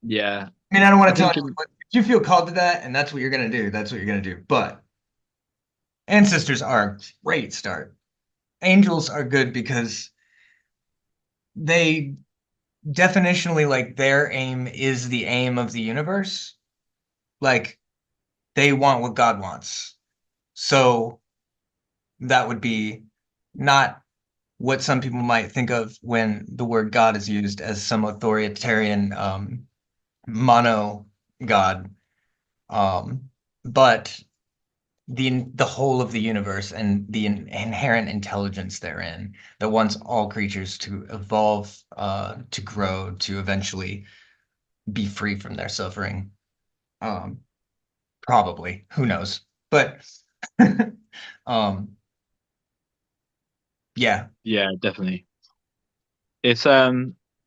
Yeah, mean, I don't I want to tell think anyone, but if you feel called to that and that's what you're gonna do, that's what you're gonna do. But ancestors are a great start. Angels are good because they definitionally, like, their aim is the aim of the universe. Like, they want what God wants. So that would be not what some people might think of when the word God is used as some authoritarian mono God, but the whole of the universe and the inherent intelligence therein that wants all creatures to evolve, to grow, to eventually be free from their suffering. Um, Probably, who knows? But um, yeah, yeah, definitely. It's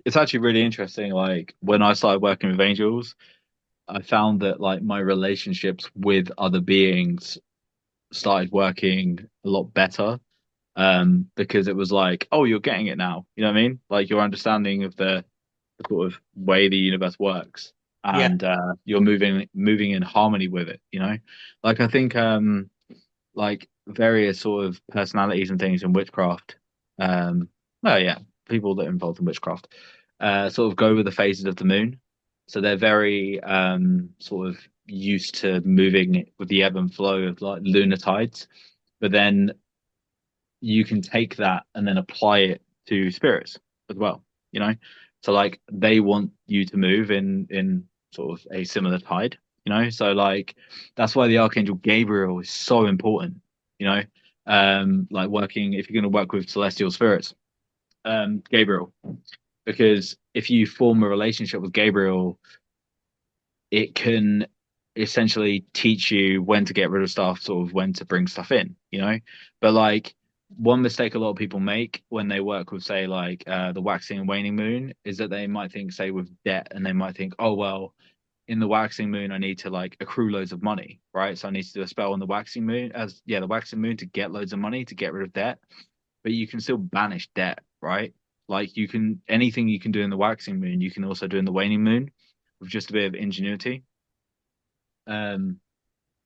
it's actually really interesting. Like when I started working with angels, I found that like my relationships with other beings started working a lot better. Because it was like, oh, you're getting it now. You know what I mean? Like your understanding of the sort of way the universe works, yeah, and you're moving in harmony with it. You know, like I think like various sort of personalities and things in witchcraft. Well, yeah, people that are involved in witchcraft sort of go with the phases of the moon. So they're very sort of used to moving with the ebb and flow of like lunar tides. But then you can take that and then apply it to spirits as well, you know? So like they want you to move in sort of a similar tide, you know? So like that's why the Archangel Gabriel is so important, you know? Like working if you're going to work with celestial spirits, Gabriel, because if you form a relationship with Gabriel, it can essentially teach you when to get rid of stuff, sort of when to bring stuff in, you know? But like one mistake a lot of people make when they work with, say, like the waxing and waning moon is that they might think, say, with debt, and they might think, oh, well, in the waxing moon, I need to like accrue loads of money, right? So I need to do a spell on the waxing moon, the waxing moon to get loads of money to get rid of debt. But you can still banish debt, right? Like you can anything you can do in the waxing moon, you can also do in the waning moon with just a bit of ingenuity. Um,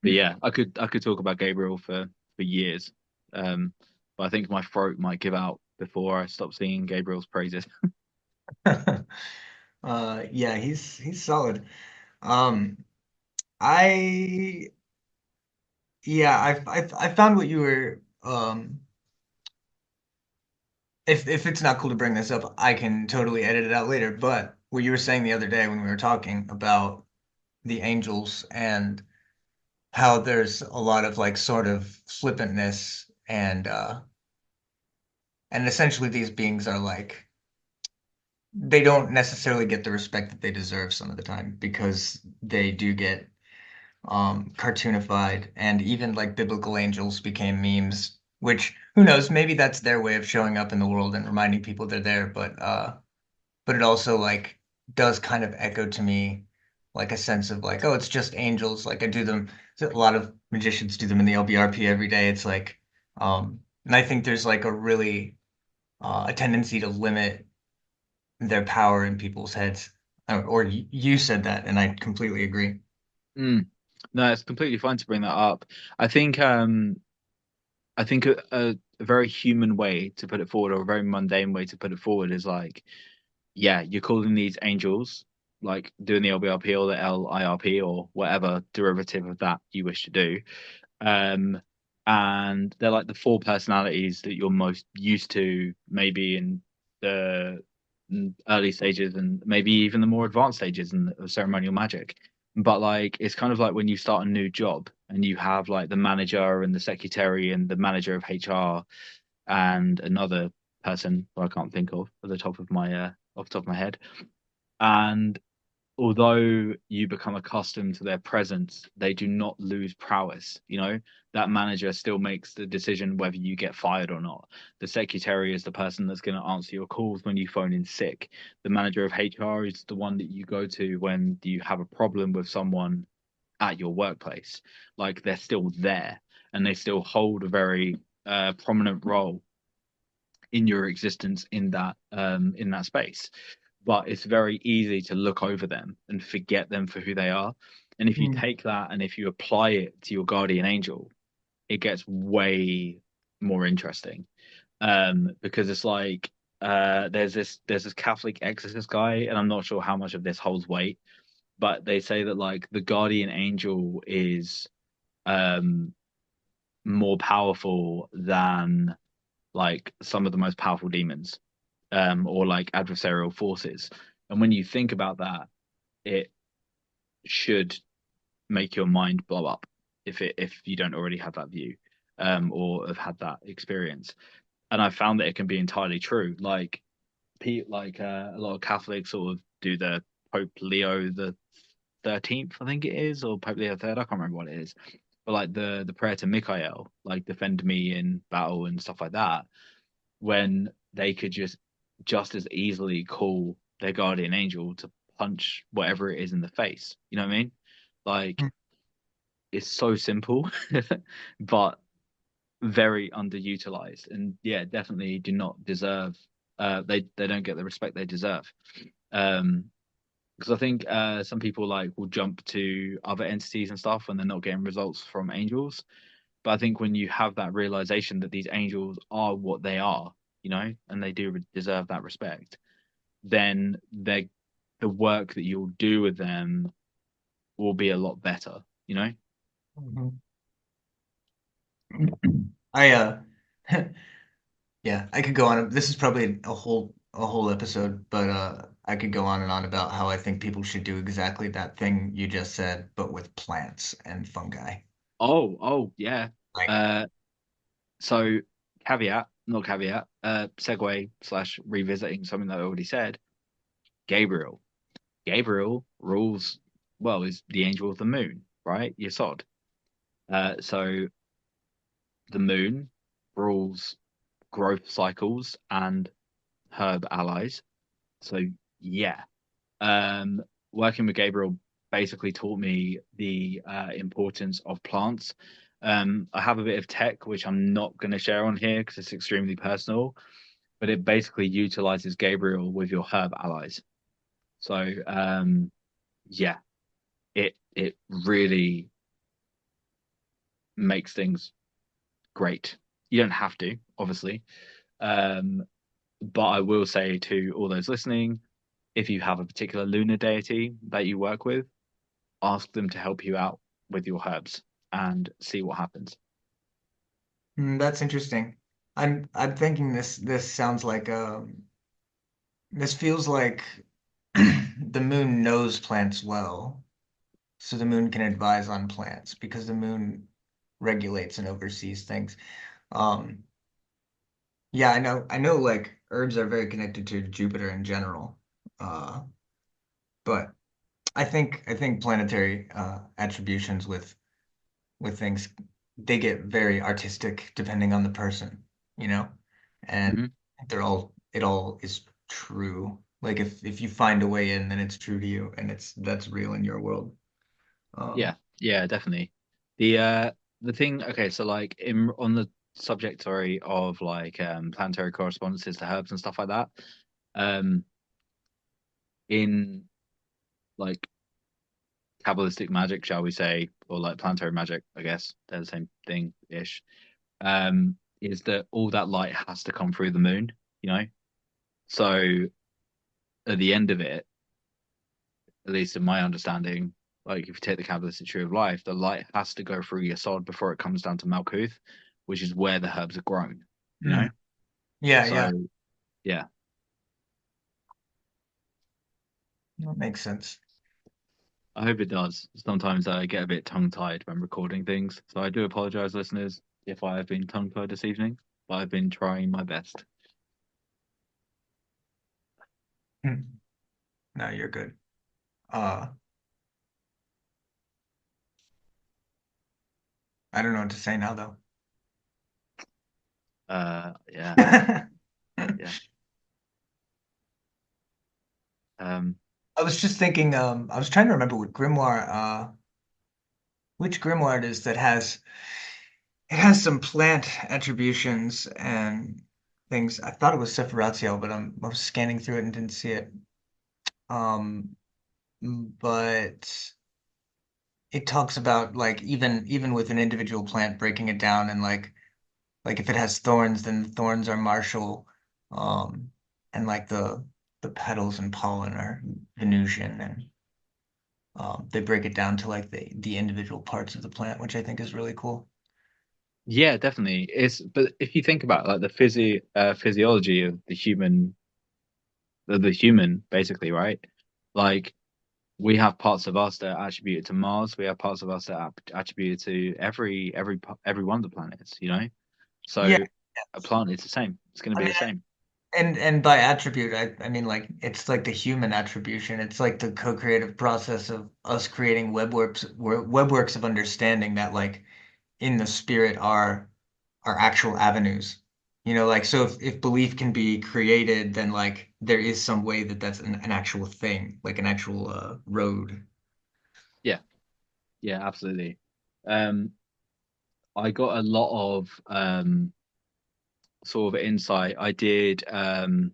but yeah, I could talk about Gabriel for years. Um, but I think my throat might give out before I stop singing Gabriel's praises. yeah, he's solid. Um, I yeah, I found what you were if it's not cool to bring this up, I can totally edit it out later. But what you were saying the other day when we were talking about the angels and how there's a lot of like sort of flippantness and essentially these beings are like they don't necessarily get the respect that they deserve some of the time because they do get cartoonified, and even like biblical angels became memes, which who knows, maybe that's their way of showing up in the world and reminding people they're there, but it also like does kind of echo to me like a sense of like, oh, it's just angels. Like I do them, a lot of magicians do them in the LBRP every day. It's like and I think there's like a really a tendency to limit their power in people's heads. Or you said that, and I completely agree. Mm. No, it's completely fine to bring that up. I think I think a very human way to put it forward, or a very mundane way to put it forward, is like, yeah, you're calling these angels, like doing the LBRP or the LIRP or whatever derivative of that you wish to do. Um, and they're like the four personalities that you're most used to, maybe in the early stages and maybe even the more advanced stages of ceremonial magic. But like it's kind of like when you start a new job and you have like the manager and the secretary and the manager of HR and another person who I can't think of at the top of my off the top of my head. And although you become accustomed to their presence, they do not lose prowess. You know, that manager still makes the decision whether you get fired or not. The secretary is the person that's going to answer your calls when you phone in sick. The manager of HR is the one that you go to when you have a problem with someone at your workplace. Like they're still there and they still hold a very prominent role in your existence in that space, but it's very easy to look over them and forget them for who they are. And if you take that and if you apply it to your guardian angel, it gets way more interesting. Because it's like there's this Catholic exorcist guy, and I'm not sure how much of this holds weight, but they say that like the guardian angel is um more powerful than like some of the most powerful demons, or like adversarial forces. And when you think about that, it should make your mind blow up if you don't already have that view, or have had that experience. And I found that it can be entirely true. Like a lot of Catholics sort of do the Pope Leo the 13th, I think it is, or Pope Leo third. I can't remember what it is. But like the prayer to Michael, like defend me in battle and stuff like that, when they could just as easily call their guardian angel to punch whatever it is in the face. You know what I mean? Like it's so simple, but very underutilized. And yeah, definitely do not deserve. They don't get the respect they deserve. Because I think some people like will jump to other entities and stuff when they're not getting results from angels. But I think when you have that realization that these angels are what they are, you know, and they do deserve that respect, then the work that you'll do with them will be a lot better, you know? Mhm. I yeah, I could go on. This is probably a whole episode, but I could go on and on about how I think people should do exactly that thing you just said, but with plants and fungi. Oh, yeah. Like, Uh, so caveat, not caveat, segue slash revisiting something that I already said. Gabriel. Gabriel rules, well, is the angel of the moon, right? Yesod. So the moon rules growth cycles and herb allies. So yeah, working with Gabriel basically taught me the importance of plants. I have a bit of tech which I'm not going to share on here because it's extremely personal, but it basically utilizes Gabriel with your herb allies. So yeah, it really makes things great. You don't have to, obviously, um, but I will say to all those listening, if you have a particular lunar deity that you work with, ask them to help you out with your herbs and see what happens. that's interesting. I'm thinking this sounds like this feels like the moon knows plants well, so the moon can advise on plants because the moon regulates and oversees things. Um, yeah, I know like herbs are very connected to Jupiter in general. Uh, but I think planetary attributions with things, they get very artistic depending on the person, you know? And Mhm. it all is true. Like if you find a way in, then it's true to you and that's real in your world. Yeah, Um, yeah, definitely. The thing, okay, so like in on the subject, sorry, of like planetary correspondences to herbs and stuff like that, um, in like Kabbalistic magic, shall we say, or like planetary magic, I guess they're the same thing ish. Is that all that light has to come through the moon, you know? So at the end of it, at least in my understanding, like if you take the Kabbalistic tree of life, the light has to go through Yesod before it comes down to Malkuth, which is where the herbs are grown. You know, Yeah, so yeah, yeah. that makes sense. I hope it does. Sometimes I get a bit tongue-tied when recording things, so I do apologize, listeners, if I have been tongue-tied this evening, but I've been trying my best. No, you're good. I don't know what to say now though. Yeah, I yeah. was just thinking, I was trying to remember which grimoire it is that has some plant attributions and things. I thought it was Sephirothio, but I was scanning through it and didn't see it. Um, but it talks about like even with an individual plant breaking it down and like if it has thorns, then the thorns are martial, and like the petals and pollen are Venusian, and they break it down to like the individual parts of the plant, which I think is really cool. Yeah, definitely. But if you think about like the physiology of the human basically, right? Like we have parts of us that are attributed to Mars. We have parts of us that are attributed to every one of the planets. You know, Yeah, so a plant is the same. It's going to I be mean, the same. and by attribute, I mean like it's like the human attribution. It's like the co-creative process of us creating webworks of understanding that like in the spirit are actual avenues. You know, like so if belief can be created, then like there is some way that that's an actual thing, like an actual road. Yeah, yeah, absolutely. Um, I got a lot of sort of insight. I did Aaron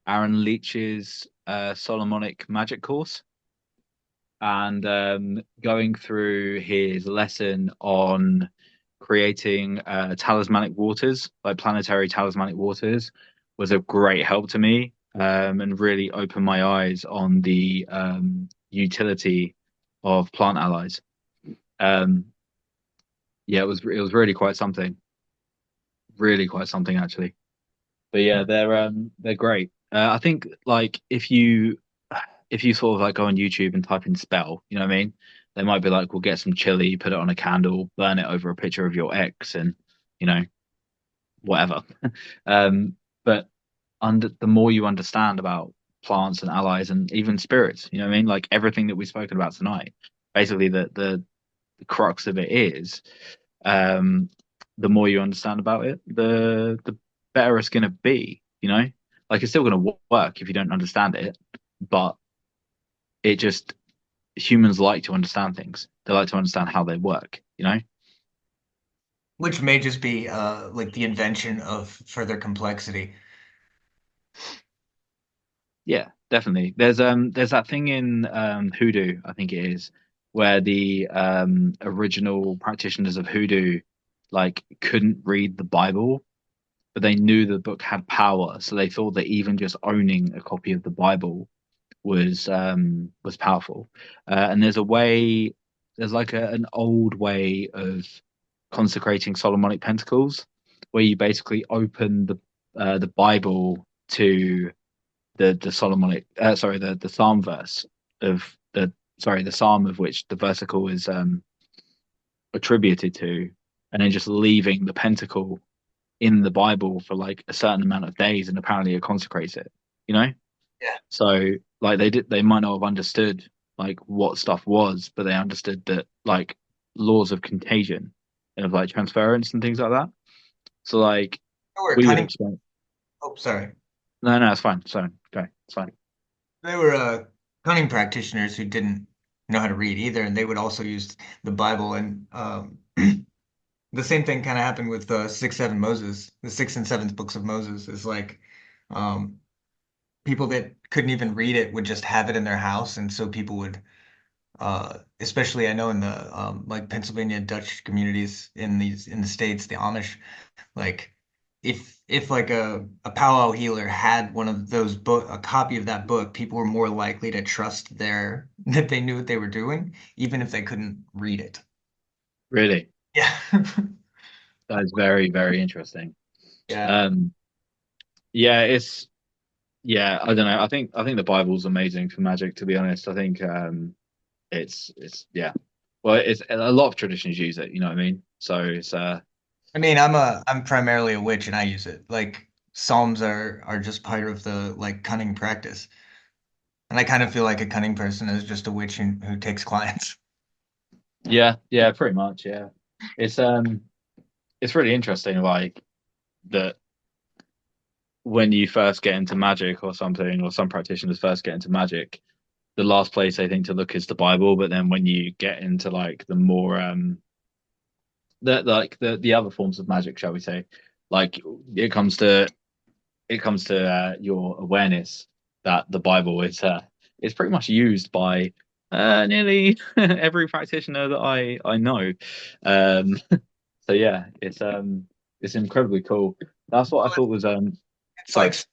Leach's Solomonic magic course, and going through his lesson on creating talismanic waters, like planetary talismanic waters, was a great help to me, and really opened my eyes on the utility of plant allies. Um, yeah, it was really quite something actually. But yeah, they're great. I think like if you sort of like go on YouTube and type in spell, you know what I mean? They might be like, we'll get some chili, put it on a candle, burn it over a picture of your ex, and you know, whatever. But the more you understand about plants and allies and even spirits, you know what I mean? Like everything that we've spoken about tonight, basically the crux of it is, um, the more you understand about it, the better it's gonna be, you know? Like it's still gonna work if you don't understand it, but it just humans like to understand things. They like to understand how they work, you know? Which may just be like the invention of further complexity. Yeah, definitely. There's that thing in hoodoo, I think it is, where the original practitioners of hoodoo like couldn't read the Bible, but they knew the book had power, so they thought that even just owning a copy of the Bible was powerful. And there's like an old way of consecrating Solomonic pentacles, where you basically open the Bible to the Solomonic the Psalm verse of the Psalm of which the versicle is attributed to, and then just leaving the pentacle in the Bible for like a certain amount of days, and apparently it consecrates it. You know, Yeah. so like they might not have understood like what stuff was, but they understood that like laws of contagion and of like transference and things like that. So like They were we would cunning. explain. Oh, sorry. No, it's fine. Sorry, okay, it's fine. They were cunning practitioners who didn't know how to read either, and they would also use the Bible. And the same thing kind of happened with the sixth and seventh books of Moses. Is like um, people that couldn't even read it would just have it in their house, and so people would, especially I know in the like Pennsylvania Dutch communities in the States, the Amish, like if like a powwow healer had one of those book a copy of that book, people were more likely to trust that they knew what they were doing, even if they couldn't read it. Really, Yeah. that is very, very interesting. Yeah. Um, yeah, yeah, I don't know. I think the Bible's amazing for magic, to be honest. I think it's yeah. Well, it's a lot of traditions use it, you know what I mean? So it's I mean, I'm primarily a witch and I use it. Like Psalms are just part of the like cunning practice. And I kind of feel like a cunning person is just a witch who takes clients. yeah, yeah, pretty much, yeah. It's it's really interesting, like that when you first get into magic or something, or some practitioners first get into magic, the last place they think to look is the Bible. But then when you get into like the more the other forms of magic, shall we say, like it comes to your awareness that the Bible is pretty much used by nearly every practitioner that I know. Um, so yeah, it's incredibly cool. That's what I thought was It's sorry. like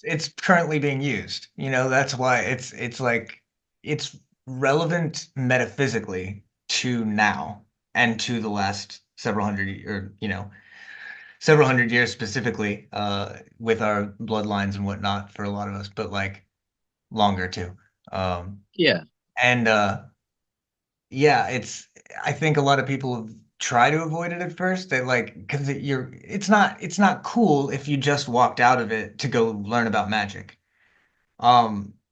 it's currently being used. That's why it's like it's relevant metaphysically to now and to the last several hundred or several hundred years specifically with our bloodlines and whatnot for a lot of us, but like longer too. Um Yeah. and yeah, I think a lot of people try to avoid it at first. They like because it's not cool if you just walked out of it to go learn about magic.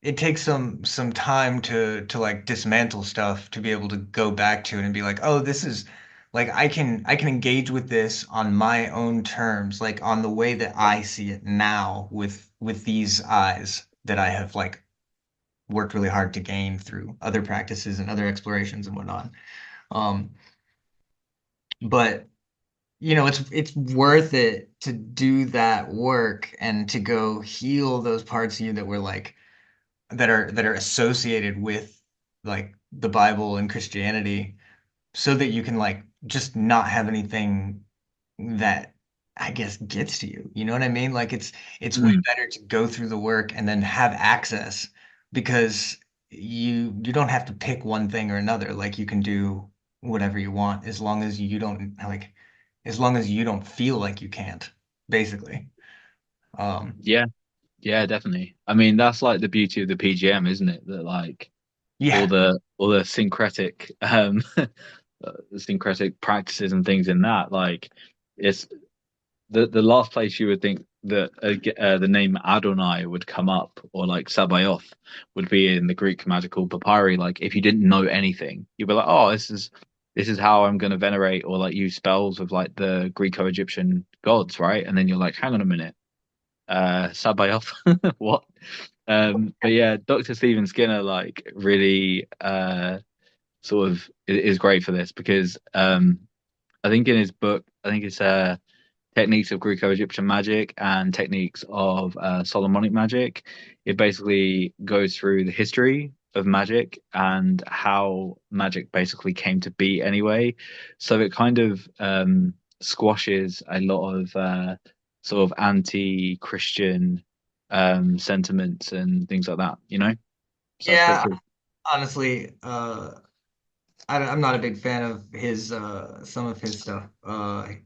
It takes some time to like dismantle stuff to be able to go back to it and be like, oh, this is like I can engage with this on my own terms, like on the way that I see it now with these eyes that I have like worked really hard to gain through other practices and other explorations and whatnot. Um, but it's worth it to do that work and to go heal those parts of you that were like that are associated with like the Bible and Christianity so that you can like just not have anything that I guess gets to you. You know what I mean? Like it's way Mm. better to go through the work and then have access because you don't have to pick one thing or another. Like you can do whatever you want as long as you don't like as long as you don't feel like you can't, basically. Um Yeah, yeah, definitely. I mean, that's like the beauty of the PGM, isn't it? That like yeah. all the syncretic the syncretic practices and things in that, like it's the last place you would think that the name Adonai would come up, or like Sabaoth would be in the Greek magical papyri. Like if you didn't know anything, you'd be like, oh, this is how I'm going to venerate or like use spells of like the Greco-Egyptian gods, right? And then you're like, hang on a minute, Sabaoth, what? But yeah, Dr. Stephen Skinner like really sort of is great for this because I think in his book, I think it's techniques of Greco-Egyptian magic and techniques of Solomonic magic. It basically goes through the history of magic and how magic basically came to be anyway. So it kind of squashes a lot of sort of anti-Christian sentiments and things like that, you know? So that's pretty Yeah, cool. honestly, I'm not a big fan of his some of his stuff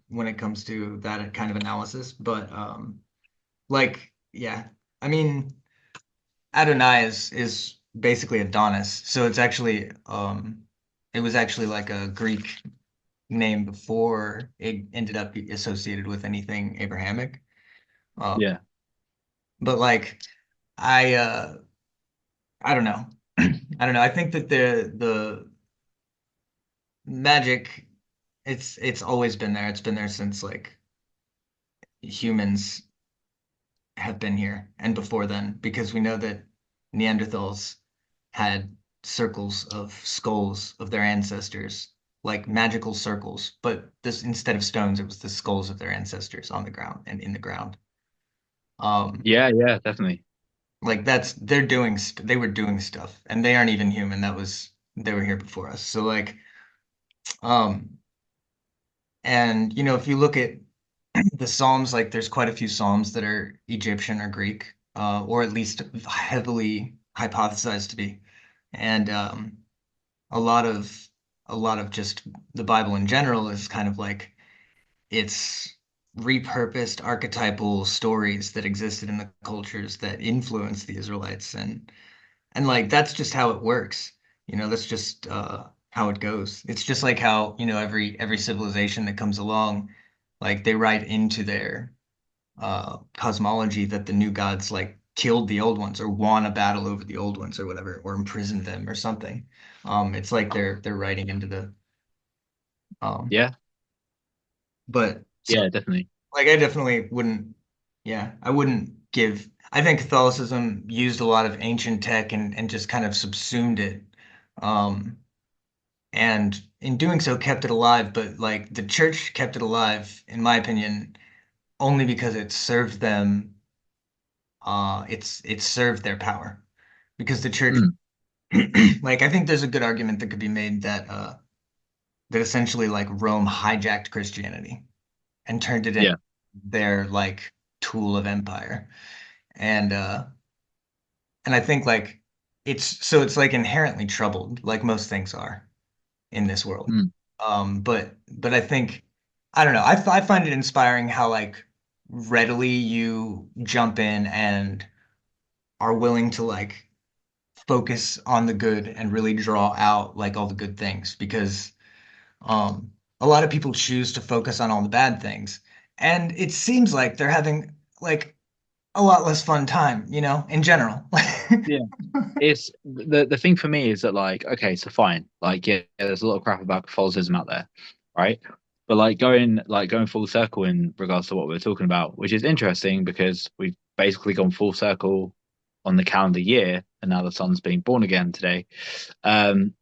when it comes to that kind of analysis, but like yeah, I mean Adonai is basically Adonis, so it was actually like a Greek name before it ended up associated with anything Abrahamic. Yeah. But like I I don't know. I don't know. I think that the magic it's always been there. It's been there since like humans have been here and before then, because we know that Neanderthals had circles of skulls of their ancestors, like magical circles, but this instead of stones, it was the skulls of their ancestors on the ground and in the ground. Um, Yeah, yeah, definitely. like they were doing stuff, and they aren't even human. They were here before us. So like, um, and if you look at the Psalms, like there's quite a few Psalms that are Egyptian or Greek, or at least heavily hypothesized to be. And a lot of a lot of just the Bible in general is kind of like it's repurposed archetypal stories that existed in the cultures that influenced the Israelites, and like that's just how it works. That's just how it goes. It's just like how, every civilization that comes along, like they write into their cosmology that the new gods like killed the old ones or won a battle over the old ones or whatever, or imprisoned them or something. It's like they're writing into the um Yeah, but so yeah, definitely. like I definitely wouldn't, yeah, I wouldn't give. I think Catholicism used a lot of ancient tech and just kind of subsumed it. Um, and in doing so kept it alive, but like the church kept it alive, in my opinion, only because it served them, it served their power. Because the church, Mm, like I think there's a good argument that could be made that essentially like Rome hijacked Christianity and turned it into yeah. their like tool of empire. And and I think like it's like inherently troubled, like most things are in this world. Mm, But I think I don't know. I find it inspiring how like readily you jump in and are willing to like focus on the good and really draw out like all the good things because a lot of people choose to focus on all the bad things, and it seems like they're having like a lot less fun time, in general. yeah. It's the thing for me is that like, okay, so fine. Like, yeah, there's a lot of crap about Catholicism out there, right? But like going full circle in regards to what we're talking about, which is interesting because we've basically gone full circle on the calendar year, and now the sun's being born again today.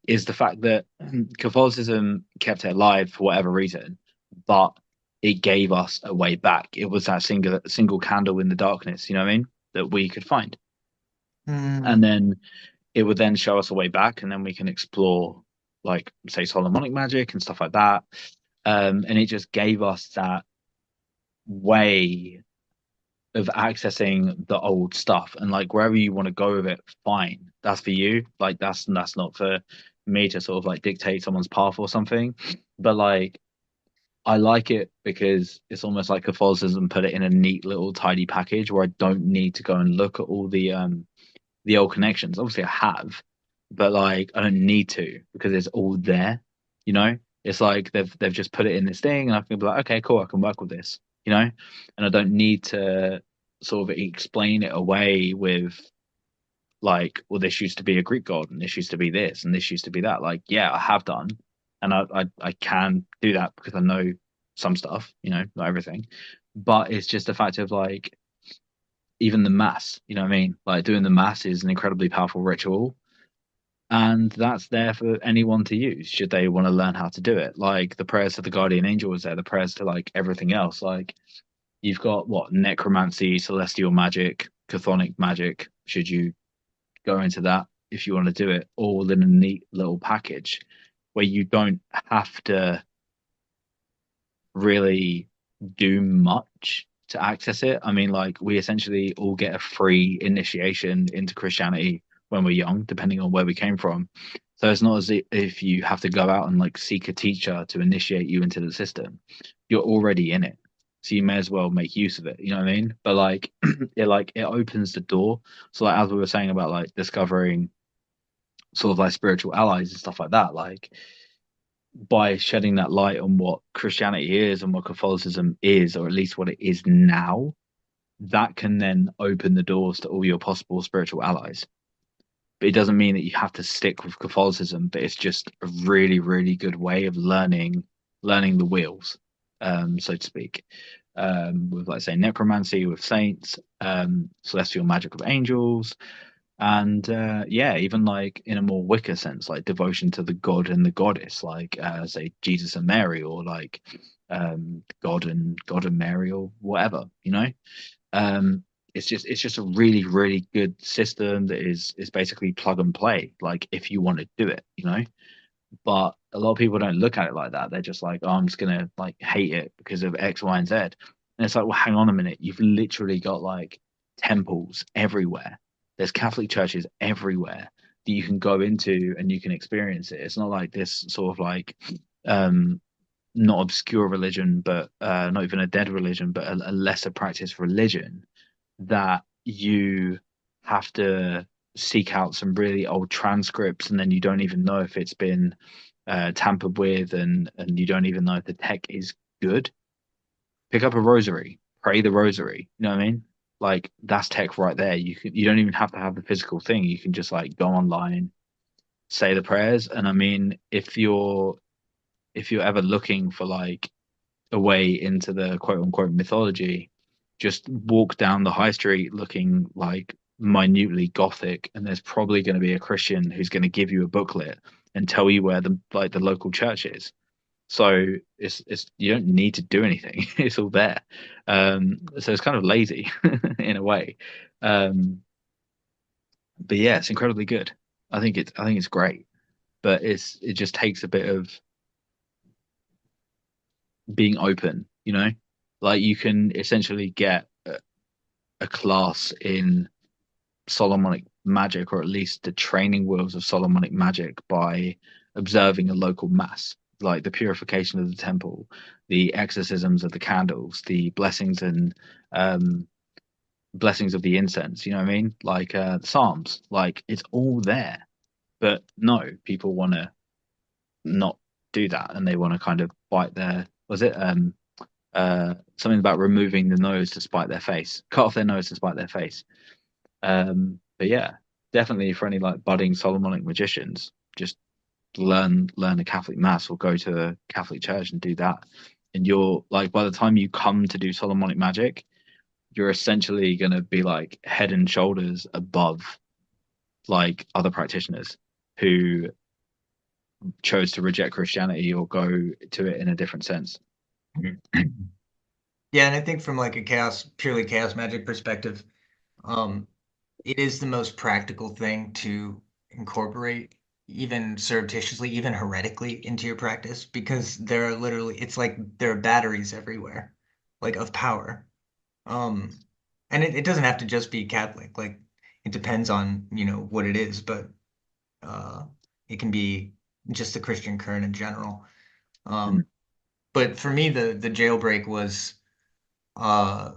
Is the fact that Catholicism kept it alive for whatever reason, but it gave us a way back. It was that single candle in the darkness, you know what I mean, that we could find. And Hmm. then it would then show us a way back, and then we can explore, like, say, Solomonic magic and stuff like that. And it just gave us that way of accessing the old stuff, and like wherever you want to go with it, fine, that's for you. Like that's not for me to sort of like dictate someone's path or something. But like I like it because it's almost like Catholicism put it in a neat little tidy package where I don't need to go and look at all the old connections. Obviously, I have, but like I don't need to because it's all there. You know, it's like they've just put it in this thing, and I can be like, okay, cool, I can work with this. You know, and I don't need to sort of explain it away with like, well, this used to be a Greek god, and this used to be this, and this used to be that. Like, yeah, I have done, and I can do that because I know some stuff. You know, not everything, but it's just a fact of like even the mass, you know what I mean? Like doing the mass is an incredibly powerful ritual, and that's there for anyone to use should they want to learn how to do it. Like the prayers to the guardian angel was there, the prayers to like everything else. Like you've got what necromancy, celestial magic, chthonic magic, should you go into that if you want to do it, all in a neat little package where you don't have to really do much to access it. I mean, like we essentially all get a free initiation into Christianity when we're young, depending on where we came from. So it's not as if you have to go out and like seek a teacher to initiate you into the system. You're already in it. So you may as well make use of it. You know what I mean? But like it opens the door. So like as we were saying about like discovering sort of like spiritual allies and stuff like that, like by shedding that light on what Christianity is and what Catholicism is, or at least what it is now, that can then open the doors to all your possible spiritual allies. But it doesn't mean that you have to stick with Catholicism, but it's just a really, really good way of learning the wheels, so to speak. With like say necromancy with saints, celestial magic with angels, and yeah, even like in a more Wicca sense, like devotion to the god and the goddess, like say Jesus and Mary, or like God and Mary, or whatever, you know. um it's just a really really good system that is basically plug and play, like if you want to do it, you know. But a lot of people don't look at it like that. They're just like, oh, I'm just gonna like hate it because of X, Y, and Z. And it's like, well, hang on a minute. You've literally got like temples everywhere. There's Catholic churches everywhere. that you can go into and you can experience it. It's not like this sort of like not obscure religion, but not even a dead religion, but a lesser practice religion that you have to seek out some really old transcripts, and then you don't even know if it's been tampered with, and you don't even know if the tech is good. Pick up a rosary, pray the rosary. You know what I mean? Like that's tech right there. You don't even have to have the physical thing. You can just like go online, say the prayers, and I mean if you're ever looking for like a way into the quote unquote mythology, just walk down the high street looking like minutely gothic, and there's probably going to be a Christian who's going to give you a booklet and tell you where the local church is. So it's you don't need to do anything. It's all there. So it's kind of lazy in a way. But yeah, it's incredibly good. I think it's great, but it just takes a bit of being open, like you can essentially get a class in Solomonic magic, or at least the training wheels of Solomonic magic, by observing a local mass, like the purification of the temple, the exorcisms of the candles, the blessings and blessings of the incense. You know what I mean? Like the Psalms, like it's all there. But no, people want to not do that, and they want to kind of bite their was it something about removing the nose to spite their face, cut off their nose to spite their face. But yeah, definitely for any like budding Solomonic magicians, just learn a Catholic mass or go to a Catholic church and do that. And you're like, by the time you come to do Solomonic magic, you're essentially going to be like head and shoulders above like other practitioners who chose to reject Christianity or go to it in a different sense. Yeah, and I think from like a purely chaos magic perspective, it is the most practical thing to incorporate, even surreptitiously, even heretically, into your practice, because there are literally, it's like there are batteries everywhere, like of power. Um, and it doesn't have to just be Catholic, like it depends on, what it is, but uh, it can be just the Christian current in general. Mm. But for me, the jailbreak was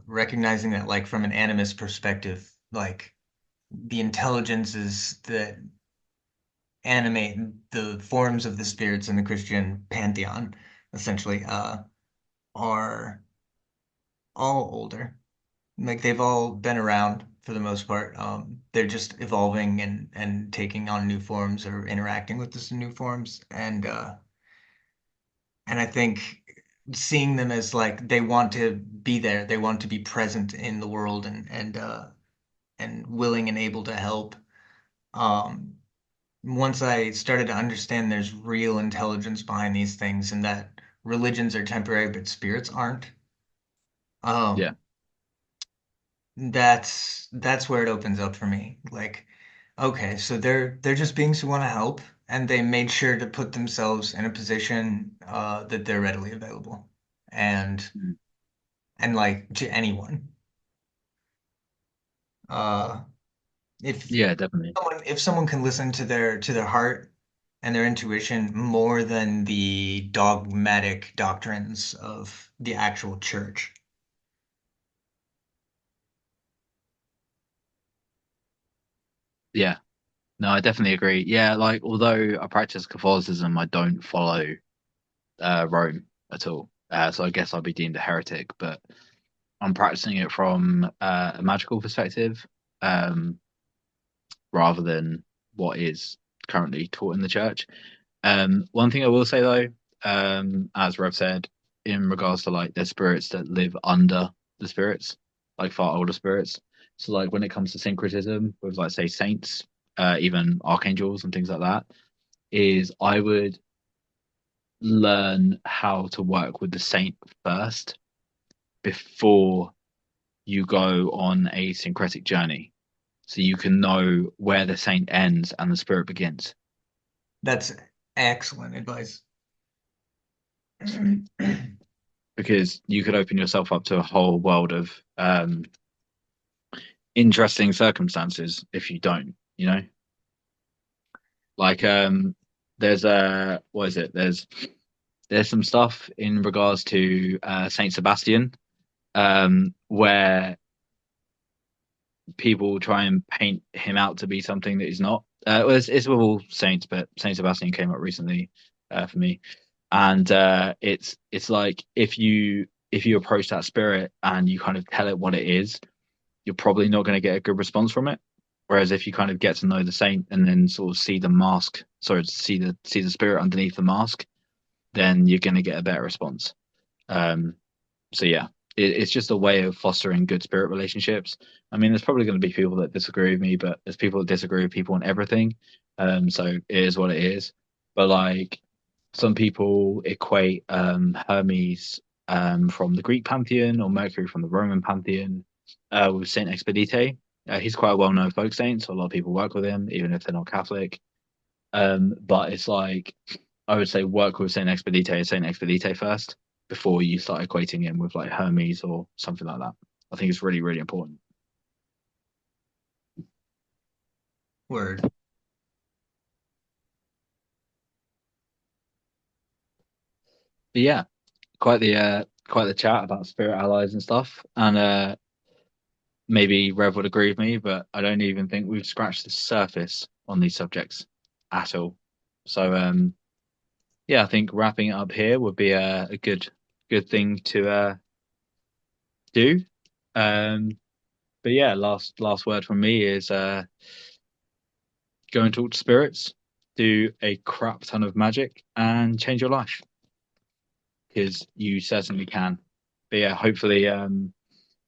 recognizing that, like, from an animist perspective, like the intelligences that animate the forms of the spirits in the Christian pantheon, essentially, are all older. Like they've all been around for the most part. They're just evolving and taking on new forms or interacting with this new forms. And I think seeing them as like they want to be there, they want to be present in the world and willing and able to help. Um, Once I started to understand there's real intelligence behind these things and that religions are temporary but spirits aren't, Yeah. um, that's where it opens up for me. Like, okay, so they're just beings who want to help, and they made sure to put themselves in a position that they're readily available, and Mm. like to anyone. Uh, if Yeah, definitely. someone can listen to their heart and their intuition more than the dogmatic doctrines of the actual church. Yeah. No, I definitely agree. Yeah, like although I practice Catholicism, I don't follow Rome at all. So I guess I'll be deemed a heretic, but I'm practicing it from a magical perspective, um, rather than what is currently taught in the church. One thing I will say though, as Rev said, in regards to like the spirits that live under the spirits, like far older spirits. So like when it comes to syncretism with like say saints, even archangels and things like that, is I would learn how to work with the saint first before you go on a syncretic journey. So you can know where the saint ends and the spirit begins. That's excellent advice. Because you could open yourself up to a whole world of interesting circumstances if you don't. Like there's what is it? There's some stuff in regards to Saint Sebastian, where people try and paint him out to be something that he's not. Well, it's with all saints, but Saint Sebastian came up recently for me, and it's like if you approach that spirit and you kind of tell it what it is, you're probably not going to get a good response from it. Whereas if you kind of get to know the saint and then sort of see the mask, sorry, see the spirit underneath the mask, then you're going to get a better response. Um, so yeah, it's just a way of fostering good spirit relationships. I mean, there's probably going to be people that disagree with me, but there's people that disagree with people on everything. So it is what it is. But like some people equate Hermes from the Greek pantheon or Mercury from the Roman pantheon with Saint Expedite. He's quite a well-known folk saint, so a lot of people work with him, even if they're not Catholic. But it's like I would say work with Saint Expedite first before you start equating him with like Hermes or something like that. I think it's really, really important. Word. But yeah, quite the chat about spirit allies and stuff. And maybe Rev would agree with me, but I don't even think we've scratched the surface on these subjects at all. So yeah, I think wrapping it up here would be a good thing to do. Um, but yeah, last word from me is go and talk to spirits, do a crap ton of magic, and change your life because you certainly can. But yeah, hopefully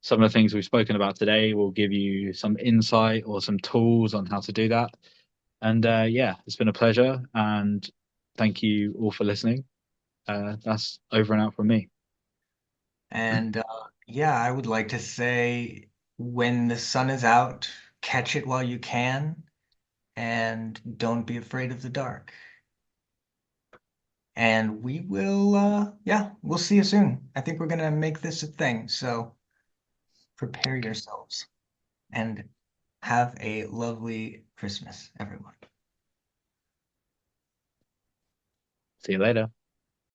some of the things we've spoken about today will give you some insight or some tools on how to do that. And yeah, it's been a pleasure, and thank you all for listening. That's over and out from me. And yeah, I would like to say when the sun is out, catch it while you can, and don't be afraid of the dark. And we will, yeah, we'll see you soon. I think we're gonna make this a thing. So prepare yourselves and have a lovely Christmas, everyone. See you later.